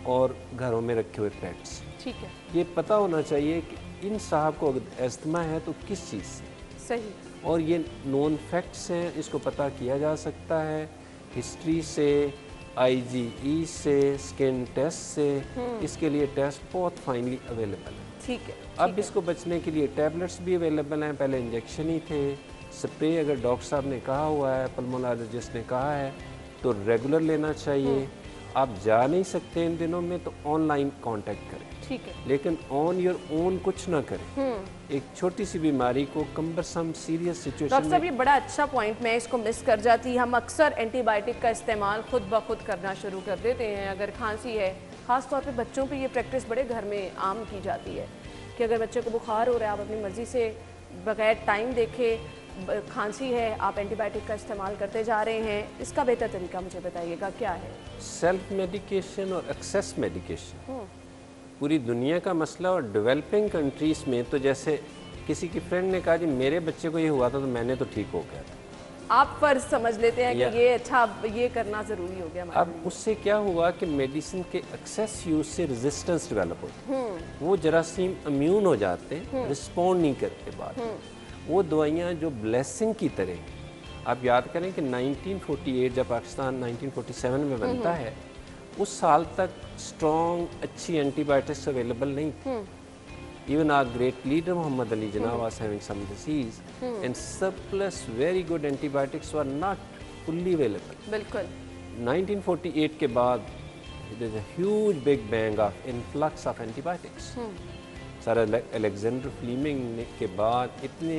और घरों में रखे हुए पेट्स, ठीक है, ये पता होना चाहिए कि इन साहब को एस्थमा है तो किस चीज़ से। सही। और ये नॉन फैक्ट्स हैं, इसको पता किया जा सकता है हिस्ट्री से, IgE से, स्किन टेस्ट से। इसके लिए टेस्ट बहुत फाइनली अवेलेबल है। ठीक है। अब इसको बचने के लिए टैबलेट्स भी अवेलेबल हैं, पहले इंजेक्शन ही थे। स्प्रे अगर डॉक्टर साहब ने कहा हुआ है, पल्मोनोलॉजिस्ट ने कहा है तो रेगुलर लेना चाहिए। आप जा नहीं सकते इन दिनों में तो ऑनलाइन कांटेक्ट करें। ठीक है। लेकिन ऑन योर ओन कुछ ना करें। एक छोटी सी बीमारी को कम्बरसम सीरियस डॉक्टर सिचुएशन साहब, में। ये बड़ा अच्छा पॉइंट, मैं इसको मिस कर जाती। हम अक्सर एंटीबायोटिक का इस्तेमाल खुद ब खुद करना शुरू कर देते हैं अगर खांसी है। ख़ास तौर पे बच्चों पे ये प्रैक्टिस बड़े घर में आम की जाती है कि अगर बच्चे को बुखार हो रहा है, आप अपनी मर्ज़ी से बगैर टाइम देखे, खांसी है, आप एंटीबायोटिक का इस्तेमाल करते जा रहे हैं। इसका बेहतर तरीका मुझे बताइएगा क्या है? सेल्फ मेडिकेशन और एक्सेस मेडिकेशन पूरी दुनिया का मसला। और डेवलपिंग कंट्रीज़ में तो जैसे किसी की फ्रेंड ने कहा जी मेरे बच्चे को ये हुआ था तो मैंने तो ठीक हो गया था। आप फ़र्ज समझ लेते हैं कि ये अच्छा, ये करना ज़रूरी हो गया। अब उससे क्या हुआ कि मेडिसिन के एक्सेस यूज से रेजिस्टेंस डेवलप होती है। वो जरासीम इम्यून हो जाते हैं, रिस्पॉन्ड नहीं करते बाद। वो दवाइयाँ जो ब्लेसिंग की तरह, आप याद करें कि 1948 जब पाकिस्तान 1947 में बनता है, उस साल तक स्ट्रॉन्ग अच्छी एंटीबायोटिक्स अवेलेबल नहीं थी। Even our great leader Mohammad Ali Jinnah was having some disease and surplus very good antibiotics were not fully available. बिल्कुल। 1948 के बाद there is a huge big bang of influx of antibiotics. Sir Alexander Fleming के बाद इतने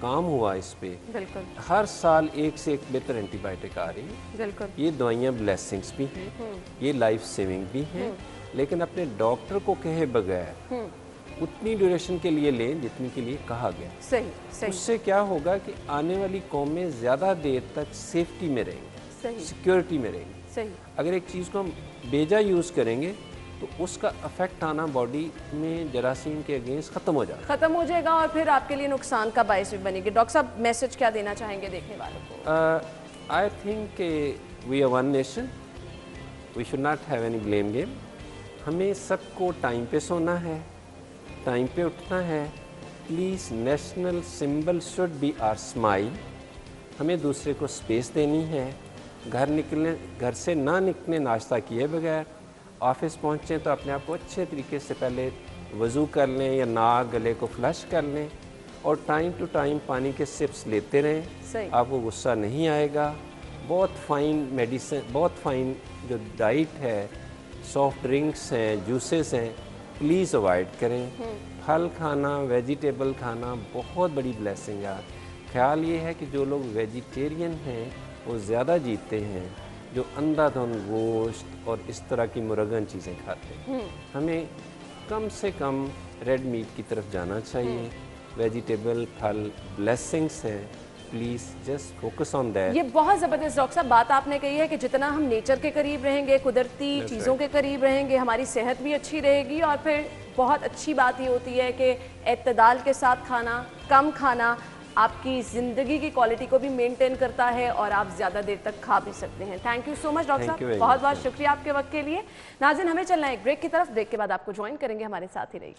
काम हुआ इस पे। बिल्कुल। हर साल एक से एक बेहतर एंटीबायोटिक आ रही है। बिल्कुल। ये दवाइयाँ ब्लेसिंग्स भी हैं, ये लाइफ सेविंग भी हैं, लेकिन अपने डॉक्टर को कहे बगैर उतनी ड्यूरेशन के लिए लें जितनी के लिए कहा गया। सही। सही। उससे क्या होगा कि आने वाली कौमें ज़्यादा देर तक सेफ्टी में रहेंगी, सही। सिक्योरिटी में रहेंगी। सही। अगर एक चीज़ को हम बेजा यूज़ करेंगे तो उसका अफेक्ट आना बॉडी में जरासीम के अगेंस्ट ख़त्म हो जाएगा। ख़त्म हो जाएगा और फिर आपके लिए नुकसान का बायस भी बनेगी। डॉक्टर साहब, मैसेज क्या देना चाहेंगे देखने वालों को? I think we are one nation, we should not have any blame game. हमें सबको टाइम पे सोना है, टाइम पे उठना है। Please national symbol should be our smile. हमें दूसरे को स्पेस देनी है। घर से ना निकले नाश्ता किए बगैर। ऑफिस पहुँचें तो अपने आप को अच्छे तरीके से पहले वज़ू कर लें या नाक गले को फ्लश कर लें और टाइम टू टाइम पानी के सिप्स लेते रहें। सही। आपको गुस्सा नहीं आएगा। बहुत फाइन मेडिसिन, बहुत फाइन जो डाइट है, सॉफ्ट ड्रिंक्स हैं, जूसेस हैं, प्लीज़ अवॉइड करें। फल खाना, वेजिटेबल खाना बहुत बड़ी ब्लेसिंग है। ख्याल ये है कि जो लोग वेजिटेरियन हैं वो ज़्यादा जीते हैं जो अंधाधुंध गोश्त और इस तरह की मुरगन चीज़ें खाते हैं। हमें कम से कम रेड मीट की तरफ जाना चाहिए। वेजिटेबल, फल ब्लेसिंग्स हैं, please just focus on that. ये बहुत ज़बरदस्त डॉक्टर साहब बात आपने कही है कि जितना हम नेचर के करीब रहेंगे, कुदरती चीज़ों के करीब रहेंगे, हमारी सेहत भी अच्छी रहेगी। और फिर बहुत अच्छी बात ये होती है कि एतदाल के साथ खाना, कम खाना आपकी ज़िंदगी की क्वालिटी को भी मेंटेन करता है और आप ज़्यादा देर तक खा भी सकते हैं। Thank you so much doctor साहब, बहुत बहुत शुक्रिया आपके वक्त के लिए। नाज़रीन, हमें चलना है एक ब्रेक की तरफ। ब्रेक के बाद आपको ज्वाइन करेंगे, हमारे साथ ही रहिए।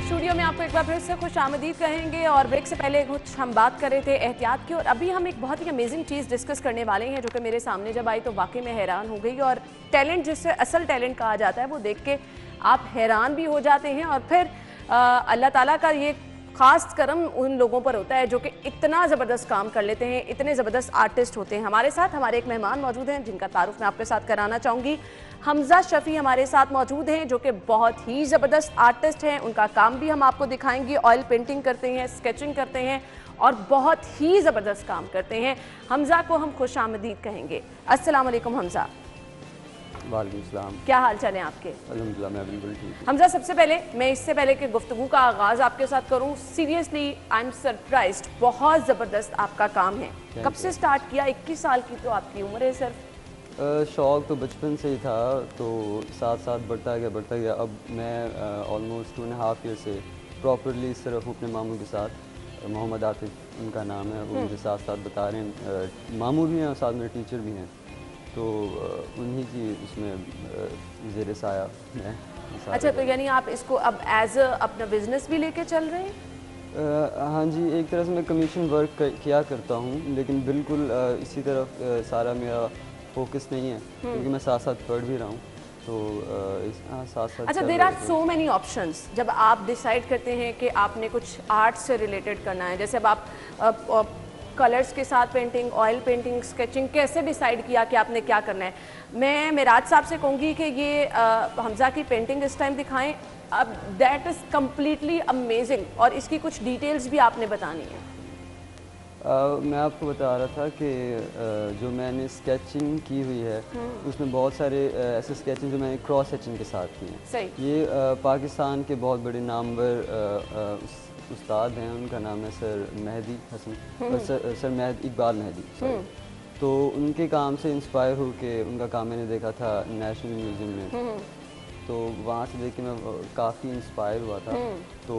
स्टूडियो में आपको एक बार फिर से खुश आमदीद कहेंगे। और ब्रेक से पहले कुछ हम बात कर रहे थे एहतियात की, और अभी हम एक बहुत ही अमेजिंग चीज़ डिस्कस करने वाले हैं जो कि मेरे सामने जब आई तो वाकई में हैरान हो गई। और टैलेंट, जिससे असल टैलेंट कहा जाता है, वो देख के आप हैरान भी हो जाते हैं। और फिर अल्लाह ताला का ये ख़ास करम उन लोगों पर होता है जो कि इतना ज़बरदस्त काम कर लेते हैं, इतने ज़बरदस्त आर्टिस्ट होते हैं। हमारे साथ हमारे एक मेहमान मौजूद हैं जिनका तारुफ मैं आपके साथ कराना चाहूँगी। हमजा शफी हमारे साथ मौजूद हैं जो कि बहुत ही ज़बरदस्त आर्टिस्ट हैं। उनका काम भी हम आपको दिखाएंगे। ऑयल पेंटिंग करते हैं, स्केचिंग करते हैं और बहुत ही ज़बरदस्त काम करते हैं। हमजा को हम खुश आमदीद कहेंगे। अस्सलाम वालेकुम हमजा। वालेकुम सलाम। क्या हाल चाल है आपके? अल्हम्दुलिल्लाह, मैं बिल्कुल ठीक। हमजा, सबसे पहले मैं इससे पहले कि गुफ्तगू का आगाज़ आपके साथ करूं, सीरियसली आई एम सरप्राइज्ड। बहुत ज़बरदस्त आपका काम है। कब से स्टार्ट किया? 21 साल की तो आपकी उम्र है सिर्फ। शौक़ तो बचपन से ही था, तो साथ साथ बढ़ता गया। अब मैं ऑलमोस्ट 2.5 ईयर से प्रॉपरली सिर्फ अपने मामू के साथ, मोहम्मद आतिफ उनका नाम है, वो मुझे साथ साथ बता रहे हैं। मामू भी हैं और साथ में टीचर भी हैं, तो उन्हीं की उसमें ज़ेर साया मैं। अच्छा, तो यानी आप इसको अब एज अपना बिजनेस भी लेके चल रहे हैं? हाँ जी, एक तरह से मैं कमीशन वर्क किया करता हूँ, लेकिन बिल्कुल इसी तरफ सारा मेरा फोकस नहीं है, क्योंकि मैं साथ साथ पढ़ भी रहा हूँ, तो साथ साथ। अच्छा, there are so many options. जब आप डिसाइड करते हैं कि आपने कुछ आर्ट से रिलेटेड करना है, जैसे अब आप कलर्स के साथ पेंटिंग, ऑयल पेंटिंग, स्केचिंग, कैसे डिसाइड किया कि आपने क्या करना है? मैं मेराज साहब से कहूँगी कि ये हमजा की पेंटिंग इस टाइम दिखाएं। अब दैट इज़ कम्प्लीटली अमेजिंग, और इसकी कुछ डिटेल्स भी आपने बतानी है। मैं आपको बता रहा था कि जो मैंने स्केचिंग की हुई है उसमें बहुत सारे ऐसे स्केचिंग जो मैंने क्रॉस सेक्शन के साथ की हैं। सही। ये पाकिस्तान के बहुत बड़े नामवर उस्ताद हैं, उनका नाम है sir Mehdi Hassan, sir Iqbal Mehdi, sorry. तो उनके काम से इंस्पायर हो के उनका काम मैंने देखा था नेशनल म्यूज़ियम में, तो वहाँ से देख के मैं काफ़ी इंस्पायर हुआ था। तो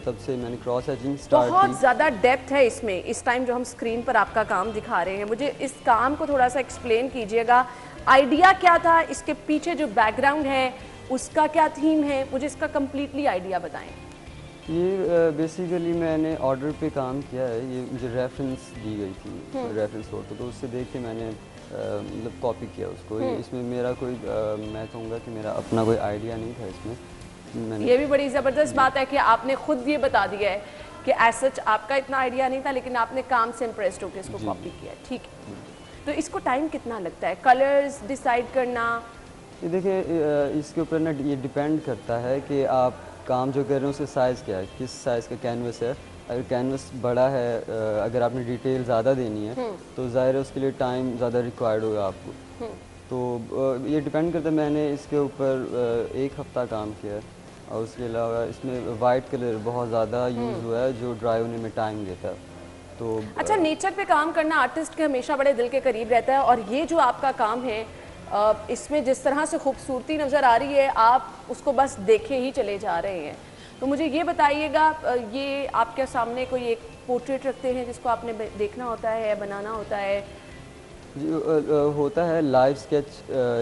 तब से मैंने क्रॉस हैचिंग स्टार्ट की। बहुत ज़्यादा डेप्थ है इसमें। इस टाइम जो हम स्क्रीन पर आपका काम दिखा रहे हैं, मुझे इस काम को थोड़ा सा एक्सप्लेन कीजिएगा। आइडिया क्या था इसके पीछे, जो बैकग्राउंड है उसका क्या थीम है, मुझे इसका कम्प्लीटली आइडिया बताएं। ये बेसिकली मैंने ऑर्डर पे काम किया है। ये मुझे रेफरेंस दी गई थी, रेफरेंस फोटो, तो उससे देख के मैंने मतलब कॉपी किया उसको। इसमें मेरा कोई मैं कहूँगा कि मेरा अपना कोई आइडिया नहीं था इसमें। ये भी बड़ी ज़बरदस्त बात है कि आपने खुद ये बता दिया है कि एज सच आपका इतना आइडिया नहीं था, लेकिन आपने काम से इम्प्रेस्ड होकर इसको कॉपी किया। ठीक है, तो इसको टाइम कितना लगता है कलर्स डिसाइड करना? ये देखिए, इसके ऊपर ना ये डिपेंड करता है कि आप काम जो कर रहे हैं उसका साइज़ क्या है, किस साइज़ का कैनवस है। अगर कैनवस बड़ा है, अगर आपने डिटेल ज़्यादा देनी है तो ज़ाहिर है उसके लिए टाइम ज़्यादा रिक्वायर्ड होगा आपको। तो ये डिपेंड करता है। मैंने इसके ऊपर 1 हफ़्ता काम किया है, और उसके अलावा इसमें वाइट कलर बहुत ज़्यादा यूज़ हुआ है जो ड्राई होने में टाइम लेता है। तो अच्छा, नेचर पे काम करना आर्टिस्ट के हमेशा बड़े दिल के करीब रहता है, और ये जो आपका काम है इसमें जिस तरह से खूबसूरती नज़र आ रही है, आप उसको बस देखे ही चले जा रहे हैं। तो मुझे ये बताइएगा, ये आपके सामने कोई एक पोर्ट्रेट रखते हैं जिसको आपने देखना होता है, बनाना होता है? जो होता है लाइव स्केच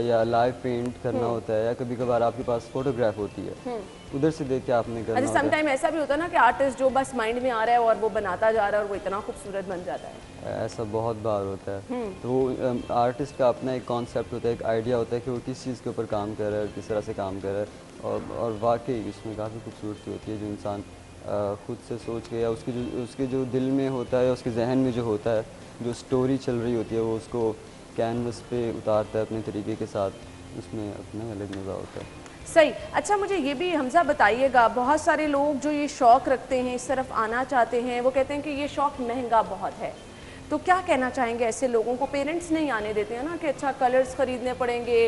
या लाइव पेंट करना होता है, या कभी कभार आपके पास फोटोग्राफ होती है, उधर से देख के आपने करना होता है। सम टाइम ऐसा भी होता है ना कि आर्टिस्ट जो बस माइंड में आ रहा है और वो बनाता जा रहा है और वो इतना खूबसूरत बन जाता है। ऐसा बहुत बार होता है। तो वो आर्टिस्ट का अपना एक कॉन्सेप्ट होता है, एक आइडिया होता है कि वो किस चीज़ के ऊपर काम कर रहा है, किस तरह से काम कर रहा है, और वाकई इसमें काफ़ी खूबसूरती होती है जो इंसान खुद से सोच के या उसके जो दिल में होता है, उसके जहन में जो होता है, जो स्टोरी चल रही होती है, वो उसको कैनवस पे उतारता है अपने तरीके के साथ, उसमें अपना अलग मज़ा होता है। सही। अच्छा, मुझे ये भी हमजा बताइएगा, बहुत सारे लोग जो ये शौक़ रखते हैं, इस तरफ आना चाहते हैं, वो कहते हैं कि ये शौक़ महंगा बहुत है, तो क्या कहना चाहेंगे ऐसे लोगों को? पेरेंट्स नहीं आने देते हैं ना कि अच्छा कलर्स ख़रीदने पड़ेंगे,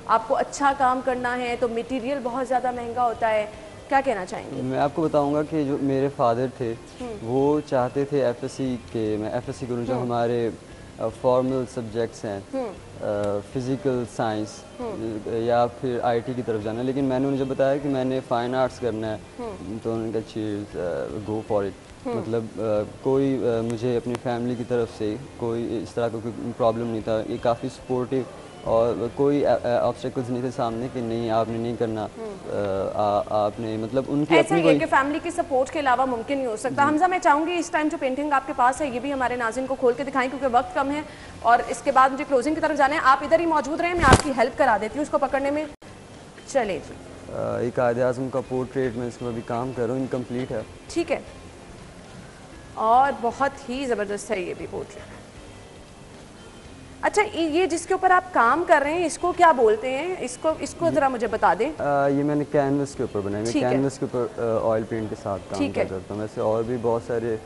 आपको अच्छा काम करना है तो मटेरियल बहुत ज़्यादा महंगा होता है, क्या कहना चाहेंगे? मैं आपको बताऊंगा कि जो मेरे फादर थे वो चाहते थे एफएससी के मैं एफएससी करूँ, जो हमारे फॉर्मल सब्जेक्ट्स हैं, फ़िज़िकल साइंस या फिर आईटी की तरफ जाना, लेकिन मैंने उन्हें जब बताया कि मैंने फ़ाइन आर्ट्स करना है तो उन्होंने कहा चीज़ गो फॉर इट। मतलब कोई मुझे अपनी फैमिली की तरफ से कोई इस तरह का कोई प्रॉब्लम नहीं था, ये काफ़ी सपोर्टिव और कोई ऑब्स्टेकल्स नहीं थे सामने कि नहीं आपने नहीं करना, आपने मतलब उनकी ऐसा ही है कि फैमिली की सपोर्ट के अलावा मुमकिन नहीं हो सकता। हमजा, मैं चाहूँगी इस टाइम जो पेंटिंग आपके पास है ये भी हमारे नाज़रीन को खोल के दिखाएं क्योंकि वक्त कम है और इसके बाद मुझे क्लोजिंग की तरफ जाना है। आप इधर ही मौजूद रहें, मैं आपकी हेल्प करा देती हूँ उसको पकड़ने में। चले जी। एक कायद-ए-आज़म का पोर्ट्रेट में इसको अभी काम कर रहा हूँ, इनकम्प्लीट है। ठीक है, और बहुत ही ज़बरदस्त है ये भी पोर्ट्रेट। अच्छा, ये जिसके ऊपर आप काम कर रहे हैं इसको क्या बोलते हैं? इसको ज़रा मुझे बता दें। ये मैंने कैनवस के ऊपर बनाया, मैं कैनवस के ऊपर ऑयल पेंट के साथ काम करता हूँ। वैसे और भी बहुत सारे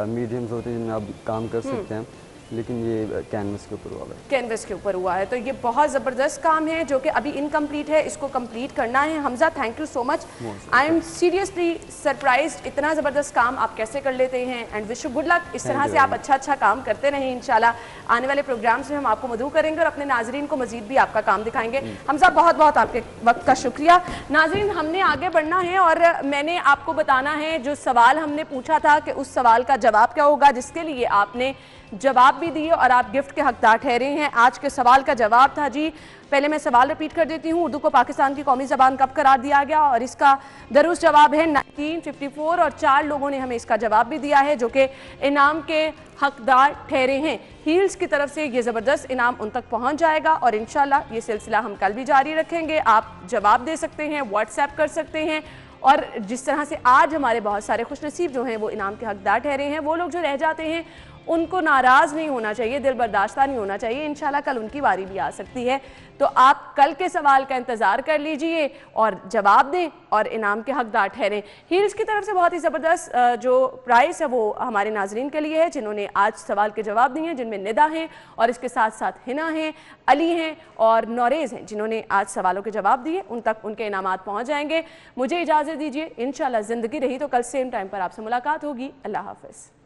मीडियम्स होते हैं जिनमें आप काम कर सकते हैं, लेकिन ये कैनवस के ऊपर हुआ है। कैनवस के ऊपर हुआ है, तो ये बहुत ज़बरदस्त काम है जो कि अभी इनकम्प्लीट है, इसको कंप्लीट करना है। Hamza, thank you so much, I am seriously surprised, इतना ज़बरदस्त काम आप कैसे कर लेते हैं and wish you good luck. इस तरह से आप अच्छा काम करते रहें, इंशाल्लाह आने वाले प्रोग्राम्स में हम आपको मदऊ करेंगे और अपने नाजरीन को मजीद भी आपका काम दिखाएंगे। हमजा, बहुत बहुत आपके वक्त का शुक्रिया। नाजरीन, हमने आगे बढ़ना है और मैंने आपको बताना है जो सवाल हमने पूछा था कि उस सवाल का जवाब क्या होगा, जिसके लिए आपने जवाब भी दिए और आप गिफ्ट के हकदार ठहरे हैं। आज के सवाल का जवाब था जी, पहले मैं सवाल रिपीट कर देती हूँ, उर्दू को पाकिस्तान की कौमी ज़बान कब करार दिया गया, और इसका दुरुस्त जवाब है 1954 और 4 लोगों ने हमें इसका जवाब भी दिया है जो कि इनाम के हकदार ठहरे हैं। हील्स की तरफ से ये ज़बरदस्त इनाम उन तक पहुँच जाएगा और इंशाल्लाह ये सिलसिला हम कल भी जारी रखेंगे। आप जवाब दे सकते हैं, व्हाट्सएप कर सकते हैं, और जिस तरह से आज हमारे बहुत सारे खुशनसीब जो हैं वो इनाम के हकदार ठहरे हैं, वो लोग जो रह जाते हैं उनको नाराज़ नहीं होना चाहिए, दिल बर्दाश्त नहीं होना चाहिए। इंशाल्लाह कल उनकी बारी भी आ सकती है, तो आप कल के सवाल का इंतज़ार कर लीजिए और जवाब दें और इनाम के हकदार ठहरें। हील्स की तरफ से बहुत ही ज़बरदस्त जो प्राइस है वो हमारे नाजरीन के लिए है जिन्होंने आज सवाल के जवाब दिए हैं, जिनमें निदा हैं और इसके साथ साथ हिना हैं, अली हैं और नौरेज़ हैं जिन्होंने आज सवालों के जवाब दिए। उन तक उनके इनामात पहुँच जाएंगे। मुझे इजाज़त दीजिए, इंशाल्लाह ज़िंदगी रही तो कल सेम टाइम पर आपसे मुलाकात होगी। अल्लाह हाफ़िज़।